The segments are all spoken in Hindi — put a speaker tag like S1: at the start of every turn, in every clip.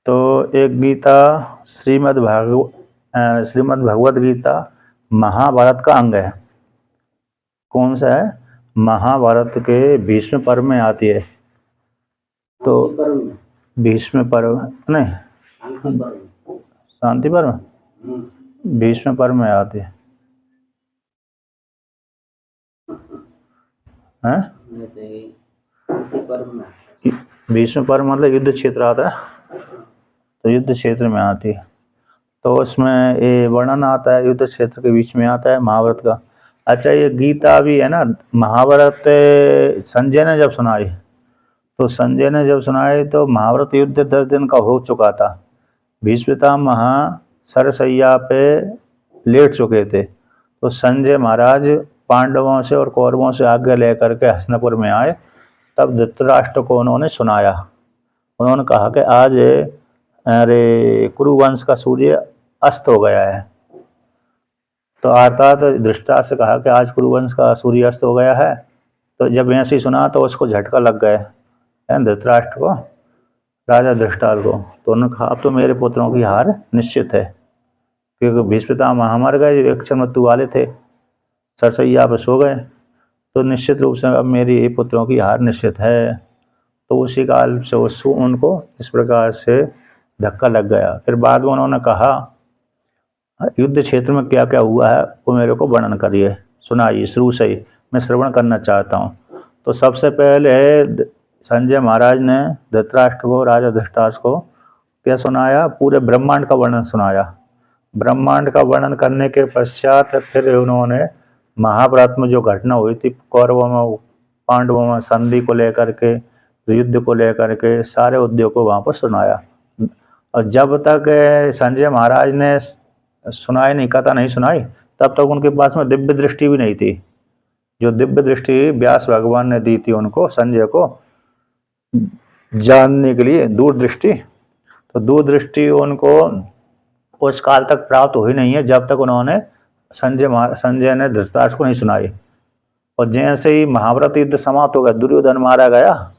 S1: तो एक गीता श्रीमद् भगवद गीता महाभारत का अंग है। कौन सा है? महाभारत के भीष्म पर्व में आती है। तो भीष्म पर्व नहीं, शांति पर्व भीष्म पर्व में आती है। भीष्म पर्व मतलब युद्ध क्षेत्र आता है, तो युद्ध क्षेत्र में आती है। तो उसमें ये वर्णन आता है, युद्ध क्षेत्र के बीच में आता है महाभारत का। अच्छा, ये गीता भी है ना, महाभारत संजय ने जब सुनाई, तो संजय ने जब सुनाई तो महाभारत युद्ध 10 दिन का हो चुका था। भीष्म पितामह सरसैया पे लेट चुके थे, तो संजय महाराज पांडवों से और कौरवों से आज्ञा लेकर के हस्तिनापुर में आए। तब धृतराष्ट्र को उन्होंने सुनाया। उन्होंने कहा कि आज अरे कुरुवंश का सूर्य अस्त हो गया है। तो अर्थात धृतराष्ट्र से कहा कि आज कुरुवंश का सूर्य अस्त हो गया है। तो जब ऐसे ही सुना तो उसको झटका लग गया धृतराष्ट्र को, राजा धृतराष्ट्र को। तो उन्होंने कहा अब तो मेरे पुत्रों की हार निश्चित है, क्योंकि भीष्म पितामह मर गए, जो एक मृत्यु वाले थे, सरसैया पर सो गए। तो निश्चित रूप से अब मेरी पुत्रों की हार निश्चित है। तो उसी काल से उनको इस प्रकार से धक्का लग गया। फिर बाद में उन्होंने कहा युद्ध क्षेत्र में क्या क्या हुआ है वो मेरे को वर्णन करिए, सुनाइए शुरू से ही, मैं श्रवण करना चाहता हूँ। तो सबसे पहले संजय महाराज ने धृतराष्ट्र को, राजा धृतराष्ट्र को क्या सुनाया? पूरे ब्रह्मांड का वर्णन सुनाया। ब्रह्मांड का वर्णन करने के पश्चात फिर उन्होंने महाभारत में जो घटना हुई थी, कौरवों में पांडवों में संधि को लेकर के, युद्ध को लेकर के, सारे उद्योग को वहाँ पर सुनाया। और जब तक संजय महाराज ने सुनाई नहीं, कथा नहीं सुनाई, तब तक उनके पास में दिव्य दृष्टि भी नहीं थी। जो दिव्य दृष्टि व्यास भगवान ने दी थी उनको, संजय को जानने के लिए, दूरदृष्टि, तो दूरदृष्टि उनको उस काल तक प्राप्त हुई नहीं है जब तक उन्होंने संजय ने धृतराष्ट्र को नहीं सुनाई। और जैसे ही महाभारत युद्ध समाप्त हो गया, दुर्योधन मारा गया,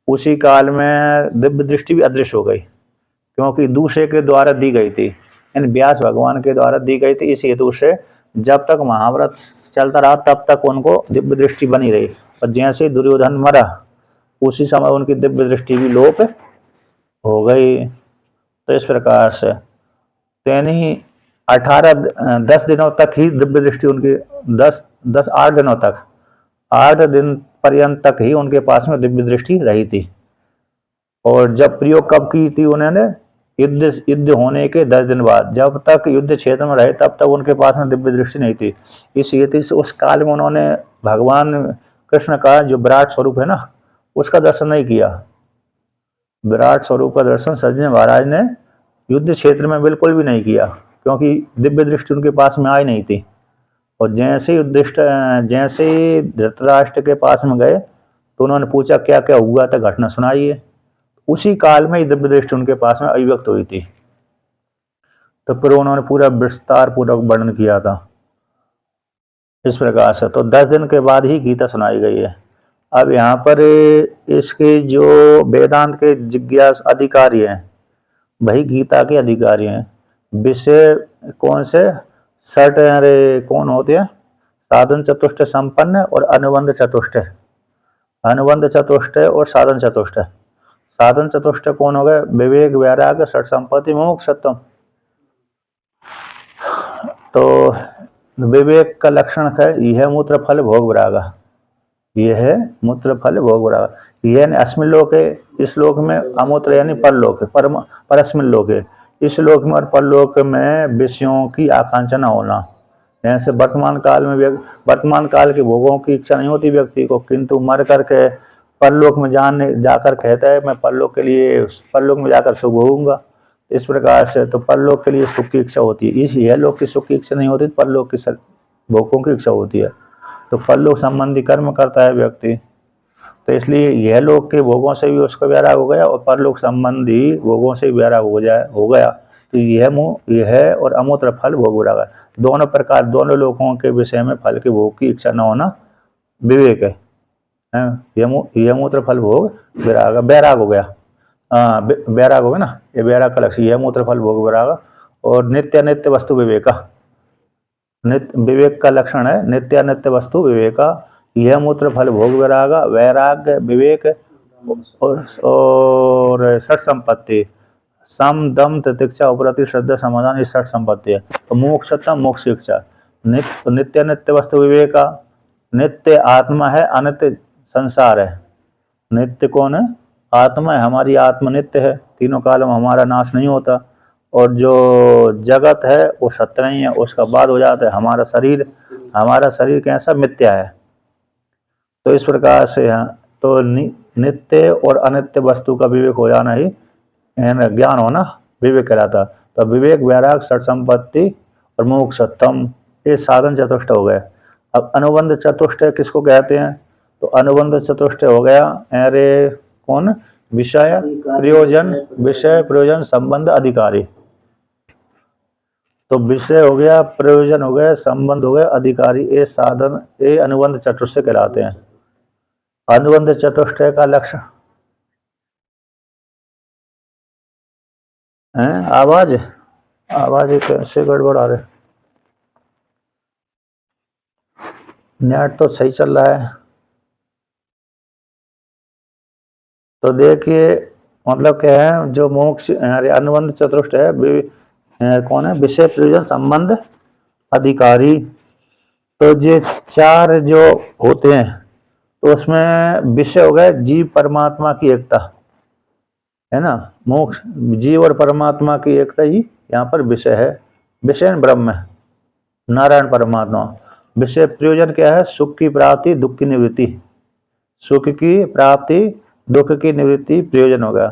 S1: उसी काल में दिव्य दृष्टि भी अदृश्य हो गई, क्योंकि दूसरे के द्वारा दी गई थी, यानी व्यास भगवान के द्वारा दी गई थी। इस हेतु से जब तक महाभारत चलता रहा तब तक उनको दिव्य दृष्टि बनी रही। और जैसे ही दुर्योधन मरा, उसी समय उनकी दिव्य दृष्टि भी लोप हो गई। तो इस प्रकार से यानी 10 दिनों तक ही दिव्य दृष्टि उनकी, 8 दिनों तक, 8 दिन पर्यंत तक ही उनके पास में दिव्य दृष्टि रही थी। और जब प्रयोग कब की थी उन्होंने? युद्ध होने के 10 दिन बाद। जब तक युद्ध क्षेत्र में रहे तब तक उनके पास में दिव्य दृष्टि नहीं थी। इस हेतु से उस काल में उन्होंने भगवान कृष्ण का जो विराट स्वरूप है ना, उसका दर्शन नहीं किया। विराट स्वरूप का दर्शन संजय महाराज ने युद्ध क्षेत्र में बिल्कुल भी नहीं किया, क्योंकि दिव्य दृष्टि उनके पास में आई नहीं थी। और जैसे ही धृतराष्ट्र के पास में गए तो उन्होंने पूछा क्या क्या हुआ था, घटना सुनाइए। उसी काल में ही दिव्य दृष्टि उनके पास में अभिव्यक्त हुई थी। तो फिर उन्होंने पूरा विस्तार पूर्वक वर्णन किया था इस प्रकार से। तो 10 दिन के बाद ही गीता सुनाई गई है। अब यहाँ पर इसके जो वेदांत के जिज्ञास अधिकारी हैं, वही गीता के अधिकारी हैं। विषय कौन से? कौन होते हैं? साधन चतुष्टय संपन्न और अनुबंध चतुष्टय। अनुबंध चतुष्टय और साधन चतुष्टय। साधन चतुष्टय कौन हो गए? विवेक, वैराग्य, षट संपत्ति, मोक्षत्व। तो विवेक का लक्षण है यह मूत्र फल भोग विरागा, यह मूत्र फल भोग विरागा। यह अस्मिन लोक है, इस लोक में, अमूत्र यानी परलोक है, परस्मिन लोक है, इस लोक में और परलोक में विषयों की आकांक्षा न होना। जैसे वर्तमान काल के भोगों की इच्छा नहीं होती व्यक्ति को, किंतु मर करके परलोक में जाकर कहता है मैं परलोक में जाकर सुख भोगूंगा। इस प्रकार से तो परलोक के लिए सुख की इच्छा होती है। यह लोक की सुख की इच्छा नहीं होती, परलोक की भोगों की इच्छा होती है। तो परलोक संबंधी कर्म करता है व्यक्ति, तो इसलिए यह लोक के भोगों से भी उसका वैराग हो गया और परलोक संबंधी भोगों से भी वैराग हो गया। तो यह और अमूत्र फल भोग विराग, दोनों प्रकार, दोनों लोगों के विषय में फल के भोग की इच्छा न होना विवेक है। यह मूत्र फल भोग वैराग हो गया। वैराग हो गया ना, ये वैराग का लक्षण, यह मूत्र फल भोग वैराग। और नित्य नित्य वस्तु विवेका, नित्य विवेक का लक्षण है नित्य नित्य वस्तु विवेका। यह मूत्र फल भोग वैराग, वैराग्य विवेक और षट संपत्ति, सम दम तितिक्षा उपरति श्रद्धा समाधान, इस षट संपत्ति है। तो मोक्षतम मोक्ष इच्छा, नित्य नित्य वस्तु विवेका, नित्य आत्मा है, अनित्य संसार है। नित्य कौन है? आत्मा है, हमारी आत्मा नित्य है, तीनों कालों में हमारा नाश नहीं होता। और जो जगत है वो सत्य नहीं है, उसका बाद हो जाता है। हमारा शरीर कैसा? मिथ्या है। तो इस प्रकार से तो नित्य और अनित्य वस्तु का विवेक हो जाना ही ज्ञान होना विवेक कहलाता। तो विवेक, वैराग, षट संपत्ति और मोक्षतम, ये साधन चतुष्ट हो गए। अब अनुबंध चतुष्ट किसको कहते हैं? तो अनुबंध चतुष्ट हो गया, अरे कौन? विषय प्रयोजन संबंध अधिकारी। तो विषय हो गया, प्रयोजन हो गया, संबंध हो गया, अधिकारी, ये साधन, ये अनुबंध चतुष्ट कहलाते हैं। अनुबंध चतुष्ट का लक्षण है, आवाज कैसे गड़बड़ आ रहे? नेट तो सही चल रहा है। तो देखिए मतलब क्या है, जो मोक्ष अनुबंध चतुष्ट है, कौन है? विषय प्रयोजन संबंध अधिकारी। तो ये चार जो होते हैं, तो उसमें विषय हो गया जीव परमात्मा की एकता, है ना। मोक्ष जीव और परमात्मा की एकता ही यहाँ पर विषय है। विषय ब्रह्म है, नारायण परमात्मा। विषय प्रयोजन क्या है? सुख की प्राप्ति, दुख की निवृत्ति। सुख की प्राप्ति, दुख की निवृत्ति प्रयोजन होगा।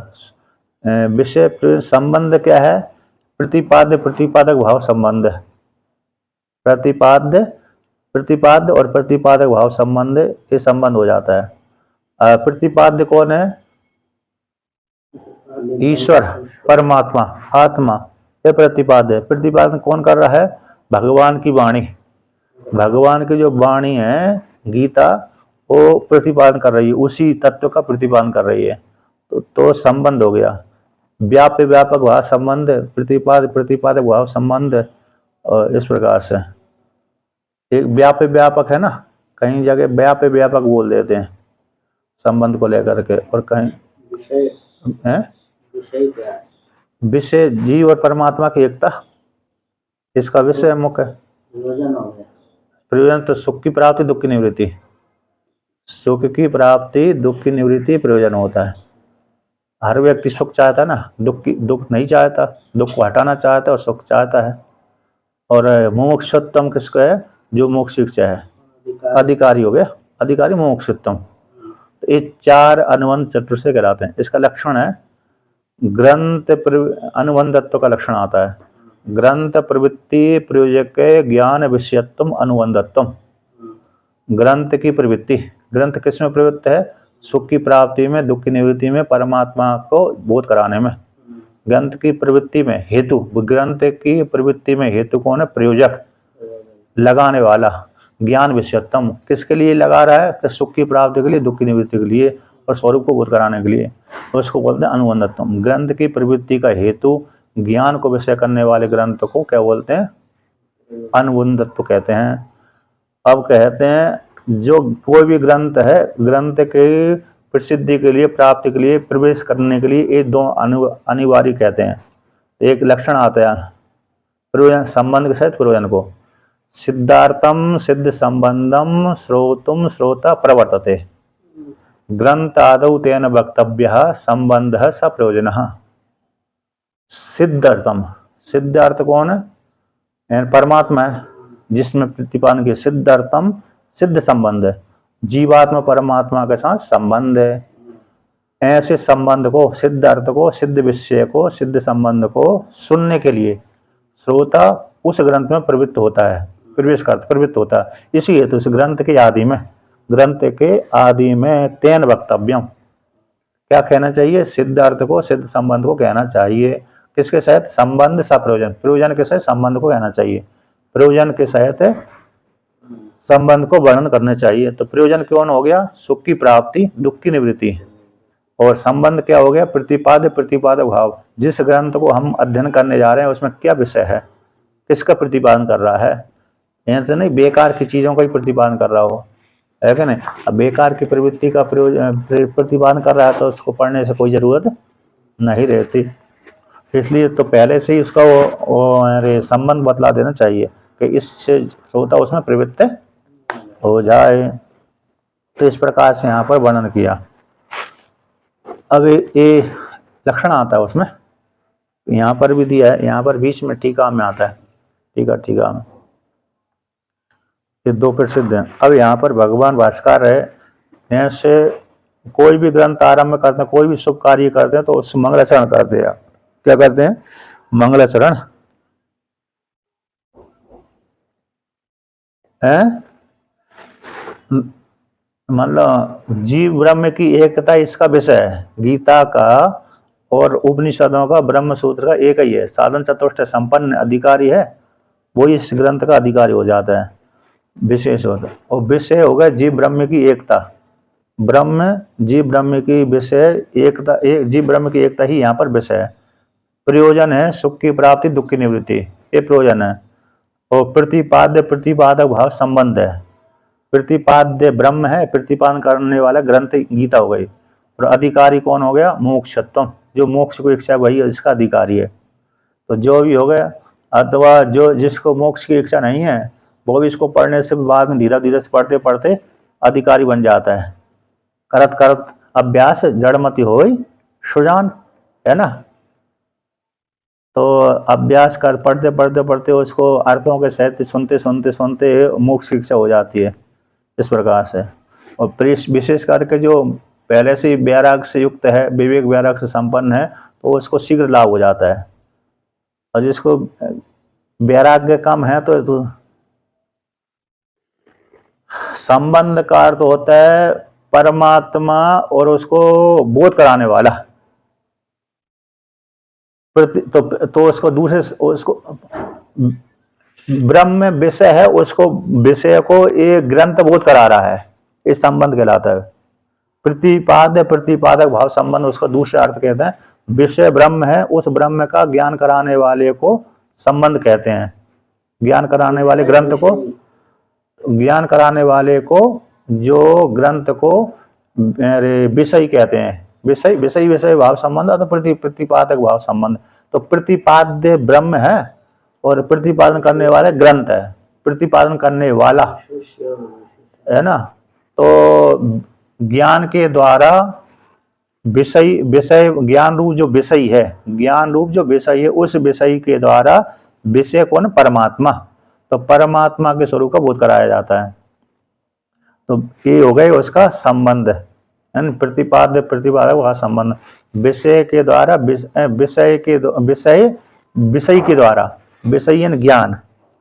S1: विषय संबंध क्या है? प्रतिपाद्य प्रतिपादक भाव संबंध। प्रतिपाद्य और प्रतिपादक भाव संबंध, ये संबंध हो जाता है। प्रतिपाद्य कौन है? ईश्वर, परमात्मा, आत्मा, ये प्रतिपाद्य। प्रतिपादन कौन कर रहा है? भगवान की वाणी। भगवान की जो वाणी है गीता, वो प्रतिपादन कर रही है, उसी तत्व का प्रतिपादन कर रही है। तो संबंध हो गया। व्याप्य व्यापक भाव संबंध, प्रतिपादक भाव संबंध। और इस प्रकार से एक व्याप्य व्यापक है ना, कहीं जगह व्याप्य व्यापक बोल देते हैं संबंध को लेकर के, और कहीं विषय जीव और परमात्मा की एकता, इसका विषय मुख्य प्रयोजन। तो सुख की प्राप्ति, दुख की निवृत्ति। सुख की प्राप्ति, दुख की निवृत्ति प्रयोजन होता है। हर व्यक्ति सुख चाहता है ना, दुख नहीं चाहता, दुख को हटाना चाहता है और सुख चाहता है। और मोक्षोत्तम किसको है? जो मोक्ष इच्छा है, अधिकारी हो गया, अधिकारी मोक्षोत्तम। तो ये चार अनुबंध चतुष्ट कहलाते हैं। इसका लक्षण है ग्रंथ अनुबंधत्व का लक्षण आता है। ग्रंथ प्रवृत्ति प्रयोजक ज्ञान विषयत्व अनुबंधत्व। ग्रंथ की प्रवृत्ति, ग्रंथ किसमें प्रवृत्त है? सुख की प्राप्ति में, दुख की निवृत्ति में, परमात्मा को बोध कराने में। ग्रंथ की प्रवृत्ति में हेतु, ग्रंथ की प्रवृत्ति में हेतु कौन है? प्रयोजक, लगाने वाला। ज्ञान विषयत्म, किसके लिए लगा रहा है? कि सुख की प्राप्ति के लिए, दुख की निवृत्ति के लिए और स्वरूप को बोध कराने के लिए। तो उसको बोलते हैं अनुबंधत्व। ग्रंथ की प्रवृत्ति का हेतु, ज्ञान को विषय करने वाले ग्रंथ को क्या बोलते हैं? अनुबंधत्व कहते हैं। अब कहते हैं जो कोई भी ग्रंथ है, ग्रंथ के प्रसिद्धि के लिए, प्राप्ति के लिए, प्रवेश करने के लिए, ये दो अनिवार्य कहते हैं। एक लक्षण आता है प्रयोजन, संबंध के साथ प्रयोजन को। सिद्धार्थम सिद्ध संबंधम श्रोतुम श्रोता प्रवर्तते, ग्रंथ आदौ तेन वक्तव्य संबंध स प्रयोजन। सिद्धार्थम, सिद्धार्थ कौन है? परमात्मा है, जिसमें प्रतिपादन के सिद्धार्थम, सिद्ध संबंध है, जीवात्मा परमात्मा के साथ संबंध है। ऐसे संबंध को, सिद्ध अर्थ को, सिद्ध विषय को, सिद्ध संबंध को सुनने के लिए श्रोता उस ग्रंथ में प्रवृत्त होता है, प्रवृत्त होता है। इसी हेतु उस ग्रंथ के आदि में तेन वक्तव्यम, क्या कहना चाहिए? सिद्ध अर्थ को, सिद्ध संबंध को कहना चाहिए। किसके साथ? संबंध सा प्रयोजन, प्रयोजन के साथ संबंध को कहना चाहिए। प्रयोजन के साथ संबंध को वर्णन करना चाहिए। तो प्रयोजन कौन हो गया? सुख की प्राप्ति, दुख की निवृत्ति। और संबंध क्या हो गया, प्रतिपाद्य प्रतिपादक भाव। जिस ग्रंथ को हम अध्ययन करने जा रहे हैं उसमें क्या विषय है, किसका प्रतिपादन कर रहा है, ऐसे नहीं बेकार की चीजों का ही प्रतिपादन कर रहा हो, है क्या नहीं। अब बेकार की प्रवृत्ति का प्रतिपादन कर रहा है तो उसको पढ़ने से कोई जरूरत नहीं रहती। इसलिए तो पहले से ही उसका वो संबंध बतला देना चाहिए कि इससे श्रोता उसमें प्रवृत्त हो जाए। तो इस प्रकार से यहाँ पर वर्णन किया। अब ये लक्षण आता है उसमें, यहाँ पर भी दिया है, यहाँ पर बीच में टीका में आता है, टीका में ये दो प्रसिद्ध हैं। अब यहाँ पर भगवान भास्कर है, ऐसे कोई भी ग्रंथ आरंभ करते हैं, कोई भी शुभ कार्य करते हैं तो उस मंगलाचरण करते हैं। क्या करते हैं, मंगलाचरण है। मतलब जीव ब्रह्म की एकता इसका विषय है। गीता का और उपनिषदों का ब्रह्म सूत्र का एक ही है। साधन चतुष्ट संपन्न अधिकारी है वो इस ग्रंथ का अधिकारी हो जाता है, विशेष होता है। और विषय होगा जीव ब्रह्म की एकता, ब्रह्म जीव ब्रह्म की विषय एकता, जीव ब्रह्म की एकता ही यहाँ पर विषय है। प्रयोजन है सुख की प्राप्ति दुख की निवृत्ति, ये प्रयोजन है। और प्रतिपाद्य प्रतिपादक भाव संबंध है। प्रतिपाद्य ब्रह्म है, प्रतिपादन करने वाला ग्रंथ गीता हो गई। और अधिकारी कौन हो गया, मोक्षत्व, जो मोक्ष को इच्छा वही इसका अधिकारी है। तो जो भी हो गया, अथवा जो जिसको मोक्ष की इच्छा नहीं है वो भी इसको पढ़ने से बाद में धीरे धीरे पढ़ते पढ़ते अधिकारी बन जाता है। करत करत अभ्यास जड़मति होई सुजान, है ना। तो अभ्यास कर पढ़ते पढ़ते पढ़ते उसको अर्थों के सहित सुनते सुनते सुनते मोक्ष की इच्छा हो जाती है, इस प्रकार से। और विशेष करके जो पहले से वैराग से युक्त है, विवेक वैराग से संपन्न है, तो उसको शीघ्र लाभ हो जाता है। और जिसको वैराग्य कम है तो संबंध का अर्थ होता है परमात्मा और उसको बोध कराने वाला। तो उसको दूसरे, उसको ब्रह्म विषय है, उसको विषय को एक ग्रंथ बोध करा रहा है, इस संबंध कहलाता है। प्रतिपाद्य प्रतिपादक भाव संबंध उसका दूसरा अर्थ कहते हैं। विषय ब्रह्म है, उस ब्रह्म का ज्ञान कराने वाले को संबंध कहते हैं। ज्ञान कराने वाले ग्रंथ को, ज्ञान कराने वाले को, जो ग्रंथ को विषय कहते हैं। विषय विषय विषय भाव संबंध तो प्रतिपादक भाव संबंध। तो प्रतिपाद्य ब्रह्म है और प्रतिपादन करने वाले ग्रंथ है, प्रतिपादन करने वाला, है ना। तो ज्ञान के द्वारा विषय, विषय ज्ञान रूप जो विषय है, ज्ञान रूप जो विषय है, उस विषय के द्वारा विषय कौन, परमात्मा। तो परमात्मा के स्वरूप का बोध कराया जाता है। तो ये हो गए उसका संबंध, प्रतिपाद्य प्रतिपादक वह संबंध। विषय के द्वारा, विषय के विषय के द्वारा, विषय यानी ज्ञान,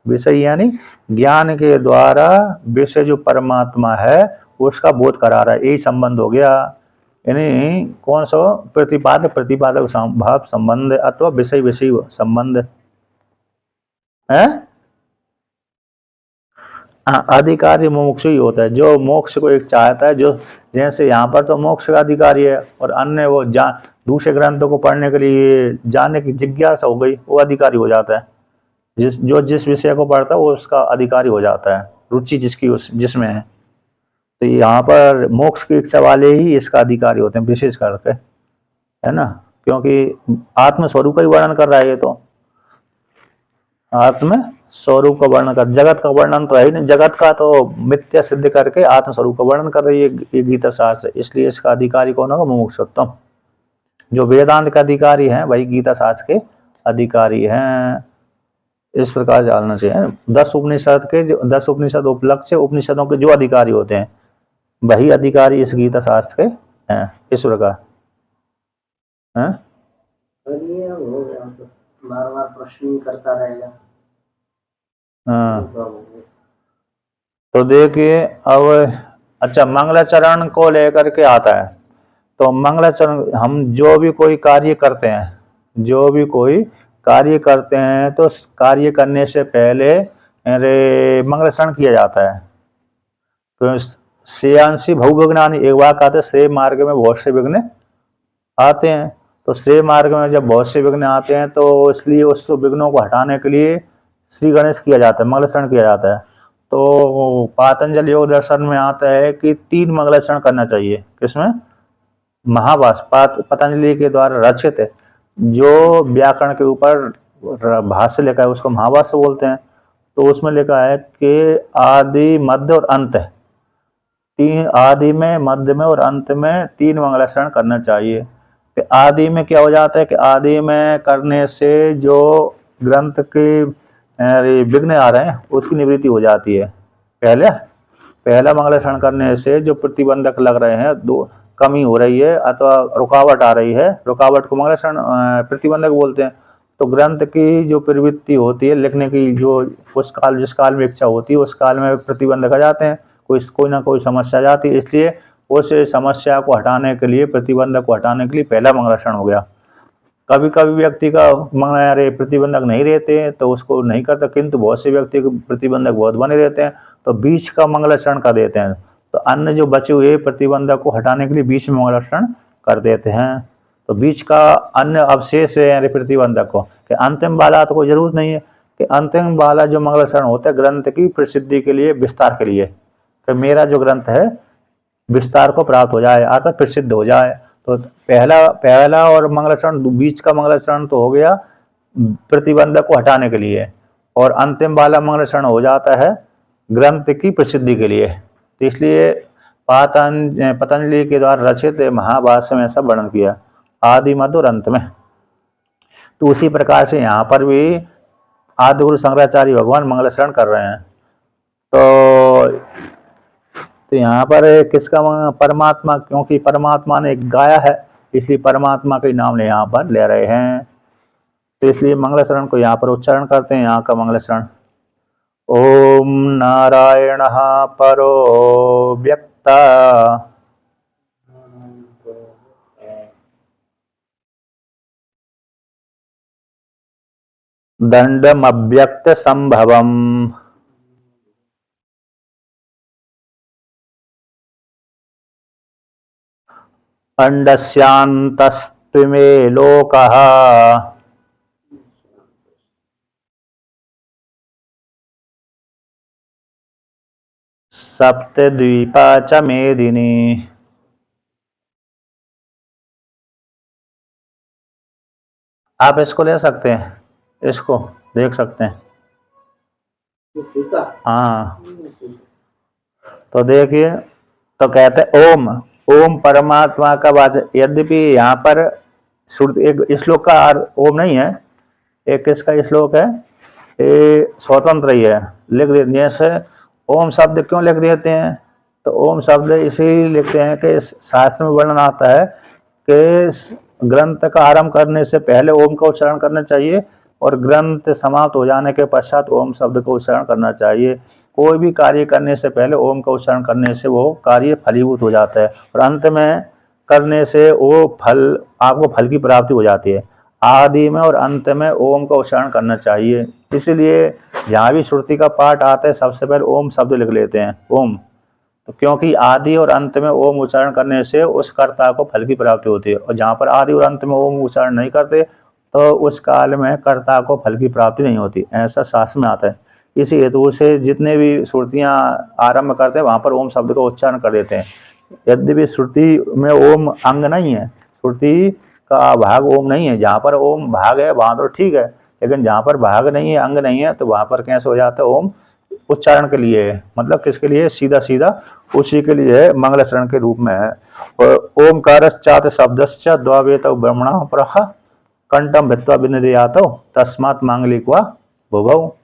S1: विषय यानी ज्ञान के द्वारा विषय जो परमात्मा है उसका बोध करा रहा है, यही संबंध हो गया। यानी कौन सा, प्रतिपाद्य प्रतिपादक भाव संबंध अथवा विषय विषय संबंध है। अधिकारी मोक्ष ही होता है, जो मोक्ष को एक चाहता है। जो जैसे यहाँ पर तो मोक्ष का अधिकारी है, और अन्य वो दूसरे ग्रंथों को पढ़ने के लिए जानने की जिज्ञासा हो गई, वो अधिकारी हो जाता है। जिस विषय को पढ़ता है वो उसका अधिकारी हो जाता है, रुचि जिसकी जिसमें है। तो यहाँ पर मोक्ष की इच्छा वाले ही इसका अधिकारी होते हैं विशेष करके, है ना। क्योंकि आत्म स्वरूप का ही वर्णन कर रहा है ये तो, आत्म स्वरूप का वर्णन कर, जगत का वर्णन तो है ही नहीं, जगत का तो मिथ्या सिद्ध करके आत्म स्वरूप का वर्णन कर रही है ये गीता शास्त्र। इसलिए इसका अधिकारी कौन होगा, मुमुक्षुत्तम। जो वेदांत का अधिकारी हैं वही गीता शास्त्र के अधिकारी हैं, इस प्रकार जानना चाहिए। 10 उपनिषद के, जो 10 उपनिषद उपलक्ष्य से उपनिषदों के जो अधिकारी होते हैं वही अधिकारी इस गीता शास्त्र के हैं, इस प्रकार है।
S2: बार बार प्रश्न करता रहेगा।
S1: तो देखिए अब, अच्छा मंगलाचरण को लेकर के आता है। तो मंगलाचरण, हम जो भी कोई कार्य करते हैं, जो भी कोई कार्य करते हैं तो कार्य करने से पहले मंगलाचरण किया जाता है। तो श्रेयांसी बहुविघ्नानि, एक बात कहते हैं श्रेय मार्ग में बहुत से विघ्न आते हैं। तो श्रेय मार्ग में जब बहुत से विघ्न आते हैं तो इसलिए उस विघ्नों को हटाने के लिए श्री गणेश किया जाता है, मंगलाचरण किया जाता है। तो पातंजलि योग दर्शन में आता है कि 3 मंगलाचरण करना चाहिए। किसमें? महाभाष्य पतंजलि के द्वारा रचित है, जो व्याकरण के ऊपर भाष्य लिखा है उसको महाभाष्य बोलते हैं। तो उसमें लिखा है कि आदि मध्य और अंत है, 3 आदि में, मध्य में और अंत में 3 मंगलाचरण करना चाहिए। कि आदि में क्या हो जाता है कि आदि में करने से जो ग्रंथ के विघ्न आ रहे हैं उसकी निवृत्ति हो जाती है। पहला मंगलाचरण करने से जो प्रतिबंधक लग रहे हैं, दो कमी हो रही है अथवा रुकावट आ रही है, रुकावट को मंगलाचरण प्रतिबंधक बोलते हैं। तो ग्रंथ की जो प्रवृत्ति होती है लिखने की, जो जिस काल में इच्छा होती है उस काल में प्रतिबंधक आ जाते हैं, कोई ना कोई समस्या आ जाती है। इसलिए उस समस्या को हटाने के लिए, प्रतिबंधक को हटाने के लिए पहला मंगलाचरण हो गया। कभी कभी व्यक्ति का प्रतिबंधक नहीं रहते तो उसको नहीं करता, किंतु बहुत से व्यक्ति को प्रतिबंधक बहुत बने रहते हैं तो बीच का मंगलाचरण कर देते हैं। तो अन्य जो बचे हुए प्रतिबंधक को हटाने के लिए बीच में मंगलाचरण कर देते हैं। तो बीच का अन्य अवशेष है प्रतिबंधक को, कि अंतिम वाला तो कोई जरूरत नहीं है, कि अंतिम वाला जो मंगलाचरण होता है ग्रंथ की प्रसिद्धि के लिए, विस्तार के लिए, कि मेरा जो ग्रंथ है विस्तार को प्राप्त हो जाए अर्थात प्रसिद्ध हो जाए। तो पहला और मंगलाचरण, बीच का मंगलाचरण तो हो गया प्रतिबंधक को हटाने के लिए, और अंतिम वाला मंगलाचरण हो जाता है ग्रंथ की प्रसिद्धि के लिए। तो इसलिए पतंजलि के द्वारा रचित महाभाष्य में ऐसा वर्णन किया, आदि मध्य और अंत में। तो उसी प्रकार से यहाँ पर भी आदिगुरु शंकराचार्य भगवान मंगलाचरण कर रहे हैं। तो यहाँ पर किसका? परमात्मा, क्योंकि परमात्मा ने गाया है इसलिए परमात्मा के नाम ले यहाँ पर ले रहे हैं। तो इसलिए मंगलाचरण को यहाँ पर उच्चारण करते हैं। यहाँ का मंगलाचरण, ओम नारायण परो व्यक्ता दंडमव्यक्त संभवम अंडस्यांतस्त्विमे लोकः सप्तद्वीपा च मेदिनी। आप इसको ले सकते हैं, इसको देख सकते हैं।
S2: ठीक है।
S1: हाँ, तो देखिए, तो कहते हैं ओम परमात्मा का वाचक। यद्यपि यहाँ पर एक श्लोक का ओम नहीं है, एक इसका श्लोक है, ये स्वतंत्र ही है, लिख देते। जैसे ओम शब्द क्यों लिख देते हैं? तो ओम शब्द इसीलिए लिखते हैं कि शास्त्र में वर्णन आता है कि ग्रंथ का आरंभ करने से पहले ओम का उच्चारण करना चाहिए और ग्रंथ समाप्त हो जाने के पश्चात ओम शब्द का उच्चारण करना चाहिए। कोई भी कार्य करने से पहले ओम का उच्चारण करने से वो कार्य फलीभूत हो जाता है और अंत में करने से वो फल, आपको फल की प्राप्ति हो जाती है। आदि में और अंत में ओम का उच्चारण करना चाहिए। इसलिए जहाँ भी श्रुति का पाठ आता है सबसे पहले ओम शब्द लिख लेते हैं, ओम। तो क्योंकि आदि और अंत में ओम उच्चारण करने से उस कर्ता को फल की प्राप्ति होती है, और जहाँ पर आदि और अंत में ओम उच्चारण नहीं करते तो उस काल में कर्ता को फल की प्राप्ति नहीं होती, ऐसा शास्त्र में आता है। इसी हेतु से जितने भी श्रुतियाँ आरंभ करते हैं वहाँ पर ओम शब्द का उच्चारण कर देते हैं। यद्यपि श्रुति में ओम अंग नहीं है, श्रुति का भाग ओम नहीं है, जहाँ पर ओम भाग है वहाँ तो ठीक है, लेकिन जहाँ पर भाग नहीं है, अंग नहीं है, तो वहाँ पर कैसे हो जाता है? ओम उच्चारण के लिए है, मतलब किसके लिए? सीधा सीधा उसी के लिए है, मंगलाचरण के रूप में है। और ओमकारश्चात शब्दश्च द्वावेत ब्रह्मणा प्रह कंठम भित्वा विनिर्यातो तस्मात् मांगलिक वा भुभौ।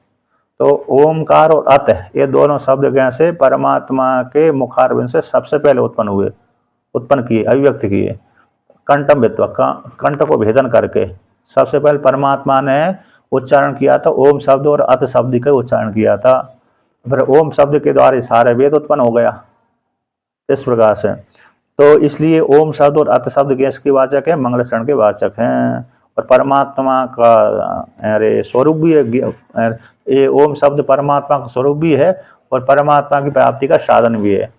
S1: तो ओमकार और अत, ये दोनों शब्द कैसे परमात्मा के मुखारविंद से सबसे पहले उत्पन्न किए, अभिव्यक्त किए। कंठम भित्वा, कंठ को भेदन करके सबसे पहले परमात्मा ने उच्चारण किया था ओम शब्द, और अत शब्द का उच्चारण किया था। फिर ओम शब्द के द्वारा सारे वेद उत्पन्न हो गया, इस प्रकार से। तो इसलिए ओम शब्द और अत शब्द किसके वाचक है? मंगलाचरण के वाचक हैं। और परमात्मा का स्वरूप भी है, ये ओम शब्द परमात्मा का स्वरूप भी है और परमात्मा की प्राप्ति का साधन भी है।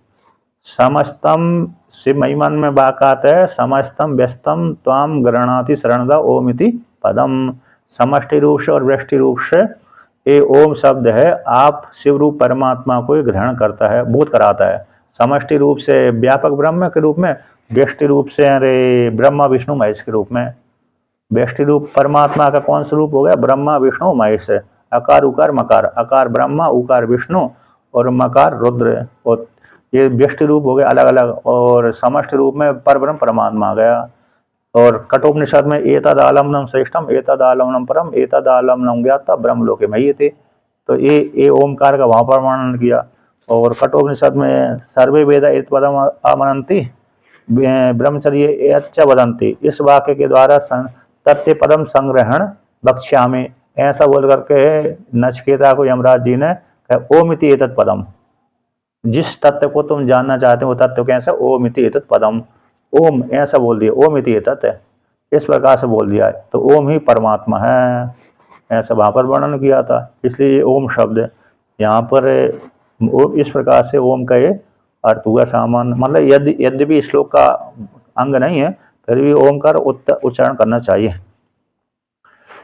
S1: समस्तम शिव महिमन में बाकात है, समस्तम व्यस्तम त्वाम गृणाति शरणदा ओमिति पदम। समष्टि रूप से और व्यष्टि रूप से ये ओम शब्द है, आप शिव रूप परमात्मा को ही ग्रहण करता है, बोध कराता है। समष्टि रूप से व्यापक ब्रह्म के रूप में, व्यष्टि रूप से अरे ब्रह्मा विष्णु महेश के रूप में। व्यष्टि रूप परमात्मा का कौन सा रूप हो गया? ब्रह्मा विष्णु महेश। अकार उकार मकार, अकार ब्रह्मा, उकार विष्णु और मकार रुद्र। और ये व्यष्टि रूप हो गए अलग अलग। और समष्टि रूप में परब्रह्म परमात्मा आ गया। और कठोपनिषद में एतदालम्बनम श्रेष्ठम एतदालम्बनम परम एतदालम्बनम ज्ञाता ब्रह्मलोके महीयते, तो ये ओमकार का वहाँ पर वर्णन किया। और कठोपनिषद में सर्वे वेदा एतपदम अमनंति ब्रह्मचर्य एच्च वदंती, इस वाक्य के द्वारा तथ्य पदम संग्रहण बक्ष्यामि, ऐसा बोल करके नचिकेता को यमराज जी ने कहा ओमिति एतत् पदम, जिस तत्व को तुम जानना चाहते हो वो तत्व कैसा? ओमिति एतत् पदम, ओम ऐसा बोल दिया, ओम इति एतत् है, इस प्रकार से बोल दिया है। तो ओम ही परमात्मा है, ऐसा वहाँ पर वर्णन किया था। इसलिए ये ओम शब्द यहाँ पर इस प्रकार से ओम का ये अर्थ हुआ सामान्य। मतलब यद्यपि श्लोक का अंग नहीं है, फिर भी ओम का उच्चारण करना चाहिए।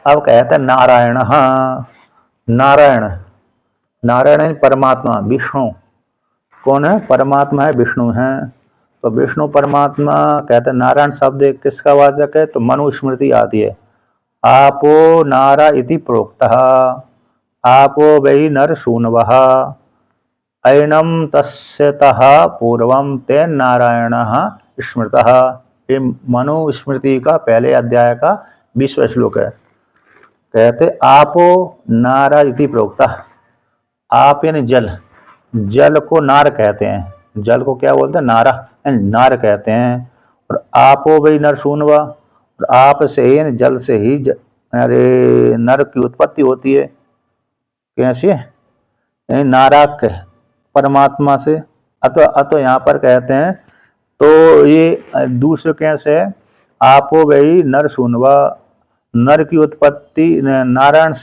S1: अब कहते हैं नारायण। नारायण, नारायण परमात्मा, विष्णु कौन है? परमात्मा है, विष्णु है। तो विष्णु परमात्मा कहते हैं। नारायण शब्द किसका वाचक है? तो मनुस्मृति आती है। आपो नारा इति प्रोक्तः, आपो वै नर सूनवः, ऐनम तस्यतः पूर्वम तेन नारायणः स्मृतः। ये मनुस्मृति का पहले अध्याय का 20वां श्लोक है। कहते आपो नारा इति प्रोक्तः, आप यानी जल, जल को नार कहते हैं। जल को क्या बोलते हैं? नारा, नार कहते हैं। और आपो वही नर सूनवा, और आप से ही जल से ही अरे नर की उत्पत्ति होती है। कैसे? नाराक परमात्मा से। अतो यहाँ पर कहते हैं तो ये दूसरे कैसे है? आपो वही नर सूनवा, नर की उत्पत्ति नारायण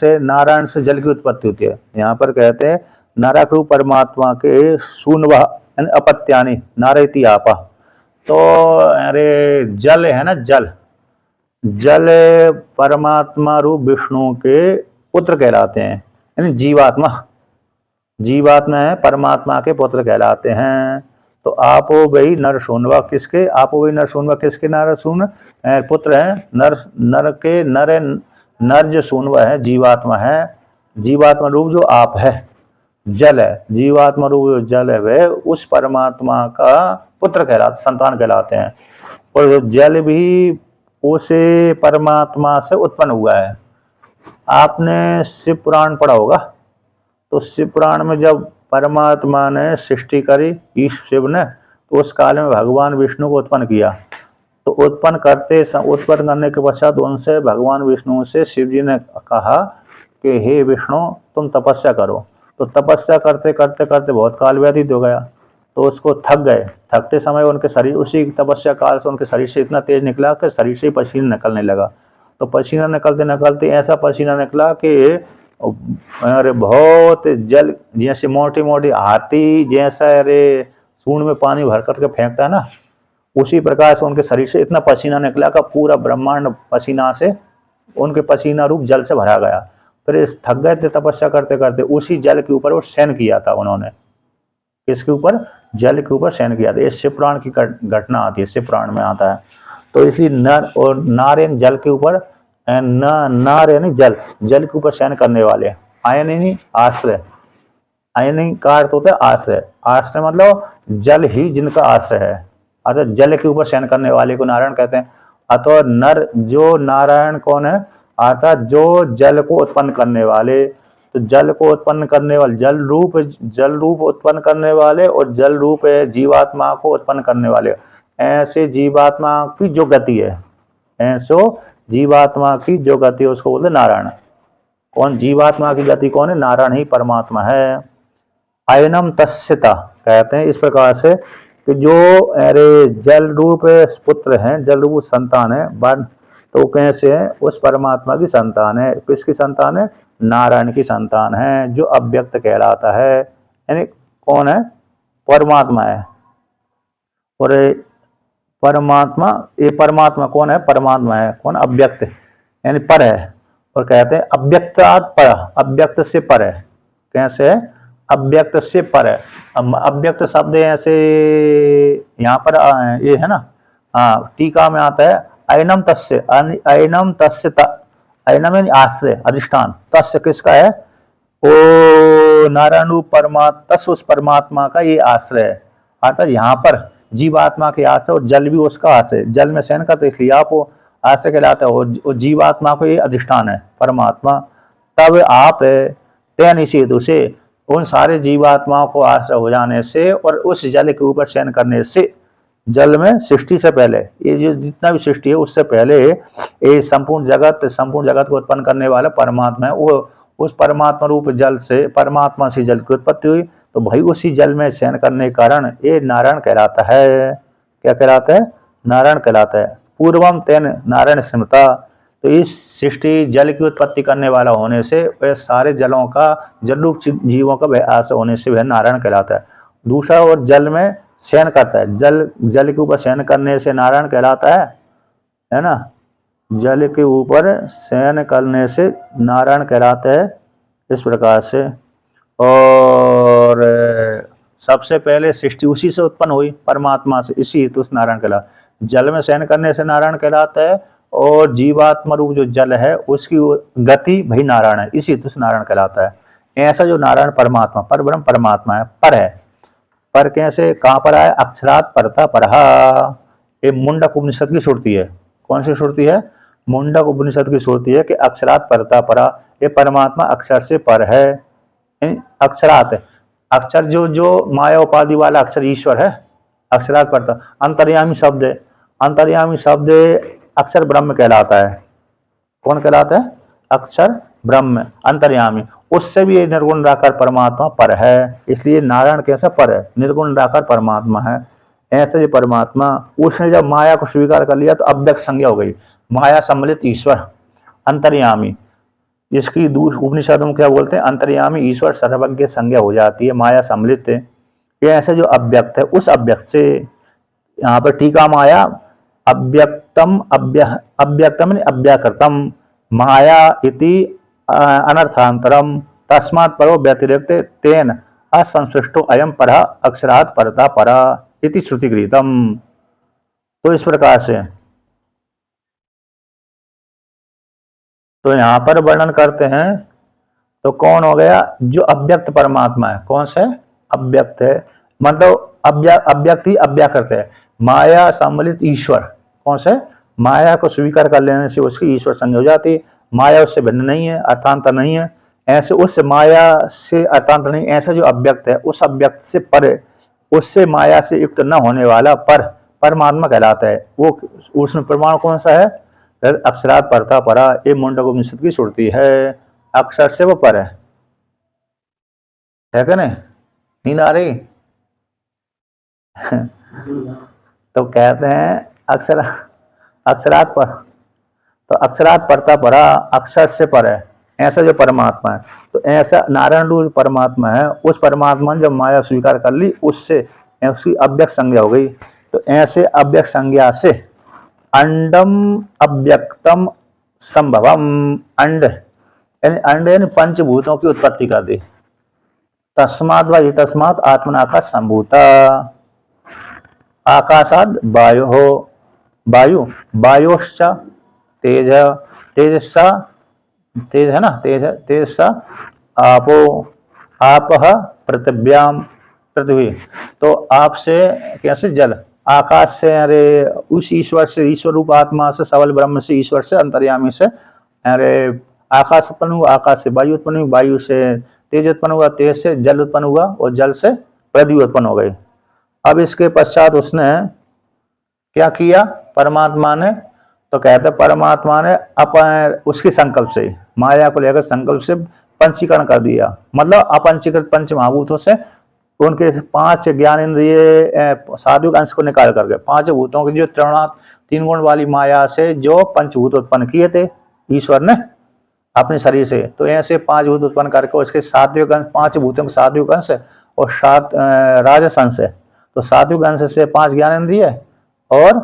S1: से जल की उत्पत्ति होती है। यहाँ पर कहते हैं नारायण रूप परमात्मा के सूनवा अपत्यानि नारयति आपा। तो अरे जल है ना, जल, जल परमात्मा रूप विष्णु के पुत्र कहलाते हैं, यानी जीवात्मा, जीवात्मा है परमात्मा के पुत्र कहलाते हैं। तो आपो वही नर सूनवा, किसके? आपो वही नर सूनवा, किसके नर सून पुत्र है? नर के नर जो सूनवा है जीवात्मा है, जीवात्मा रूप जो आप है, जल है, जीवात्मा रूप जो जल है वह उस परमात्मा का पुत्र कहलाते, संतान कहलाते हैं। और जल भी उसे परमात्मा से उत्पन्न हुआ है। आपने शिव पुराण पढ़ा होगा, तो शिव पुराण में जब परमात्मा ने सृष्टि करी, ईश शिव ने, तो उस काल में भगवान विष्णु को उत्पन्न किया। तो उत्पन्न करने के पश्चात उनसे भगवान विष्णु से शिव जी ने कहा कि हे विष्णु तुम तपस्या करो। तो तपस्या करते करते करते बहुत काल व्यतीत हो गया, तो उसको थक गए। थकते समय उनके शरीर, उसी तपस्या काल से उनके शरीर से इतना तेज निकला कि शरीर से पसीना निकलने लगा। तो पसीना निकलते निकलते ऐसा पसीना निकला कि अरे बहुत जल, जैसे मोटी मोटी हाथी जैसा अरे सूंड में पानी भर करके फेंकता है ना, उसी प्रकार से उनके शरीर से इतना पसीना निकला कि पूरा ब्रह्मांड पसीना से, उनके पसीना रूप जल से भरा गया। फिर थक गए थे तपस्या करते करते, उसी जल के ऊपर वो शयन किया था उन्होंने। किसके ऊपर? जल के ऊपर शयन किया था। ये शिव पुराण की घटना आती है, शिव पुराण में आता है। तो इसलिए नर और नारायण जल के ऊपर, नार यानी जल, जल के ऊपर शयन करने वाले। आयन यानी आश्रय, आयन का अर्थ होता है आश्रय। आश्रय मतलब जल ही जिनका आश्रय है, अर्थात जल के ऊपर शयन करने वाले को नारायण कहते हैं। अतः नर जो नारायण कौन है? अर्थात जो जल को उत्पन्न करने वाले। तो जल को उत्पन्न करने वाले, जल रूप उत्पन्न करने वाले और जल रूप जीवात्मा को उत्पन्न करने वाले, ऐसे जीवात्मा की जो गति है, ऐसो जीवात्मा की जो गति है उसको बोलते नारायण। कौन? जीवात्मा की गति कौन है? नारायण ही परमात्मा है। अयनम तस्यता कहते हैं इस प्रकार से कि जो अरे जल रूप पुत्र हैं, जल रूप संतान है, तो कैसे है? उस परमात्मा की संतान है। किसकी संतान है? नारायण की संतान है, जो अव्यक्त कहलाता है। यानी कौन है? परमात्मा है। और परमात्मा, ये परमात्मा कौन है? परमात्मा है कौन? अव्यक्त यानी पर है। और कहते हैं अव्यक्तात् पर, अव्यक्त से पर है। कैसे है? अव्यक्त से पर है। अव्यक्त शब्द ऐसे यहाँ पर ये है ना, हाँ टीका में आता है ऐनम तस्य, ऐनम तस्य ऐनम यानी आश्रय अधिष्ठान, तस्य किसका है? ओ नारायण रूप परमात्मा, तस् उस परमात्मा का ये आश्रय है। अर्थात यहाँ पर जीवात्मा के आश्रय और जल भी उसका आश्रय, जल में शयन करते इसलिए आप वो आश्रय कहलाते हो, जीवात्मा को ये अधिष्ठान है परमात्मा। तब आप तेन इसी हेतु से उन सारे जीवात्माओं को आश्रय हो जाने से और उस जल के ऊपर शयन करने से, जल में सृष्टि से पहले, ये जो जितना भी सृष्टि है उससे पहले ये संपूर्ण जगत को उत्पन्न करने वाला परमात्मा है। वो उस परमात्मा रूप जल से, परमात्मा से जल की उत्पत्ति हुई, तो भाई उसी जल में शयन करने के कारण ये नारायण कहलाता है। क्या कहलाता है? नारायण कहलाता है। पूर्वम तेन नारायण स्मृता, तो इस सृष्टि जल की उत्पत्ति करने वाला होने से वह सारे जलों का, जल रूप जीवों का वह आश्रय होने से वह नारायण कहलाता है। दूसरा, और जल में शयन करता है, जल के ऊपर शयन करने से नारायण कहलाता है ना। जल के ऊपर शयन करने से नारायण कहलाता है इस प्रकार से। और सबसे पहले सृष्टि उसी से उत्पन्न हुई, परमात्मा से, इसी हेतु नारायण कहलाता। जल में शयन करने से नारायण कहलाता है और जीवात्मा रूप जो जल है उसकी गति भाई नारायण है, इसी हेतु नारायण कहलाता है। ऐसा जो नारायण परमात्मा, पर ब्रह्म परमात्मा है, पर है। पर कैसे? कहाँ पर आए? अक्षरात् परतः परः। ये मुंडक उपनिषद की श्रुति है। कौन सी श्रुति है? मुंडक उपनिषद की श्रुति है कि अक्षरात् परतः परः, ये परमात्मा अक्षर से पर है। अक्षरात्, अक्षर जो माया उपाधि वाला अक्षर ईश्वर है, अक्षरात् परतः। अंतर्यामी शब्द है, अंतर्यामी शब्द अक्षर ब्रह्म कहलाता है। कौन कहलाता है? अक्षर ब्रह्म अंतर्यामी। उससे भी ये निर्गुण निराकार परमात्मा पर है, इसलिए नारायण कैसा पर है? निर्गुण निराकार परमात्मा है। ऐसे जो परमात्मा, उसने जब माया को स्वीकार कर लिया तो अव्यक्त संज्ञा हो गई, माया सम्मिलित ईश्वर अंतर्यामी। इसकी उपनिषदों में क्या बोलते हैं? अंतर्यामी ईश्वर सर्वज्ञ संज्ञा हो जाती है, माया सम्मिलित है। ये ऐसे जो अव्यक्त है, उस अव्यक्त से यहाँ पर टीका माया अव्यक्तम अव्यक्तम अव्याकृतम माया इति अनर्थांतरम तस्मात् परो व्यतिरिक्त तेन असंसृष्टो अयम परः अक्षरात् परतः परः इति श्रुतिगृहीतम। तो इस प्रकार से तो यहाँ पर वर्णन करते हैं। तो कौन हो गया? जो अव्यक्त परमात्मा है। कौन से? अव्यक्त है, मतलब अव्यक्त ही अव्याकृत है, माया सम्मिलित ईश्वर। कौन से? माया को स्वीकार कर लेने से उसकी ईश्वर संज्ञा हो जाती है। माया उससे भिन्न नहीं है, अर्थांतर नहीं है। ऐसे उस माया से अर्थांतर नहीं, ऐसा जो अव्यक्त है उस अव्यक्त से पर, उससे माया से युक्त न होने वाला पर परमात्मा कहलाता है। वो उसमें प्रमाण कौन सा है? अक्षरात् परतः परः, ये मुंडक उपनिषद की श्रुति है। अक्षर से वो पर है क्या नहीं? नींद आ रही? तो कहते हैं अक्षरात् पर, तो अक्षरात् परतः परः, अक्षर से पर है ऐसा जो परमात्मा है। तो ऐसा नारायण रूप परमात्मा है, उस परमात्मा ने जब माया स्वीकार कर ली उससे उसकी अव्यक्त संज्ञा हो गई। तो ऐसे अव्यक्त संज्ञा से अंडम अव्यक्तम संभवम, अंड यानी पंचभूतों की उत्पत्ति कर दी। तस्मात् व तस्मात् आत्मनाकाश संभूता, आकाशाद वायु हो, वायोश्च तेज, तेजसा तेज है ना, तेजसा आपो, आपः पृथिव्याम, पृथ्वी। तो आप से कैसे? जल। आकाश से, अरे उस ईश्वर से, ईश्वर रूप आत्मा से, सबल ब्रह्म से, ईश्वर से, अंतर्यामी से, अरे आकाश उत्पन्न हुआ, आकाश से वायु उत्पन्न हुई, वायु से तेज उत्पन्न हुआ, तेज से जल उत्पन्न हुआ और जल से पृथ्वी उत्पन्न हो गई। अब इसके पश्चात उसने क्या किया? परमात्मा ने, तो कहते परमात्मा ने अपन उसके संकल्प से, माया को लेकर संकल्प से पंचीकरण कर दिया। मतलब अपंचीकृत पंच महाभूतों से उनके 5 ज्ञान इंद्रिय सात्विक अंश को निकाल करके 5 भूतों की जो तीन गुण वाली माया से जो पंचभूत उत्पन्न किए थे ईश्वर ने अपने शरीर से, तो ऐसे 5 भूत उत्पन्न करके उसके सात्विक अंश, 5 भूतों के सात्विक अंश और 7 राजस अंश है। तो सात्विक अंश से 5 ज्ञानेंद्रिय और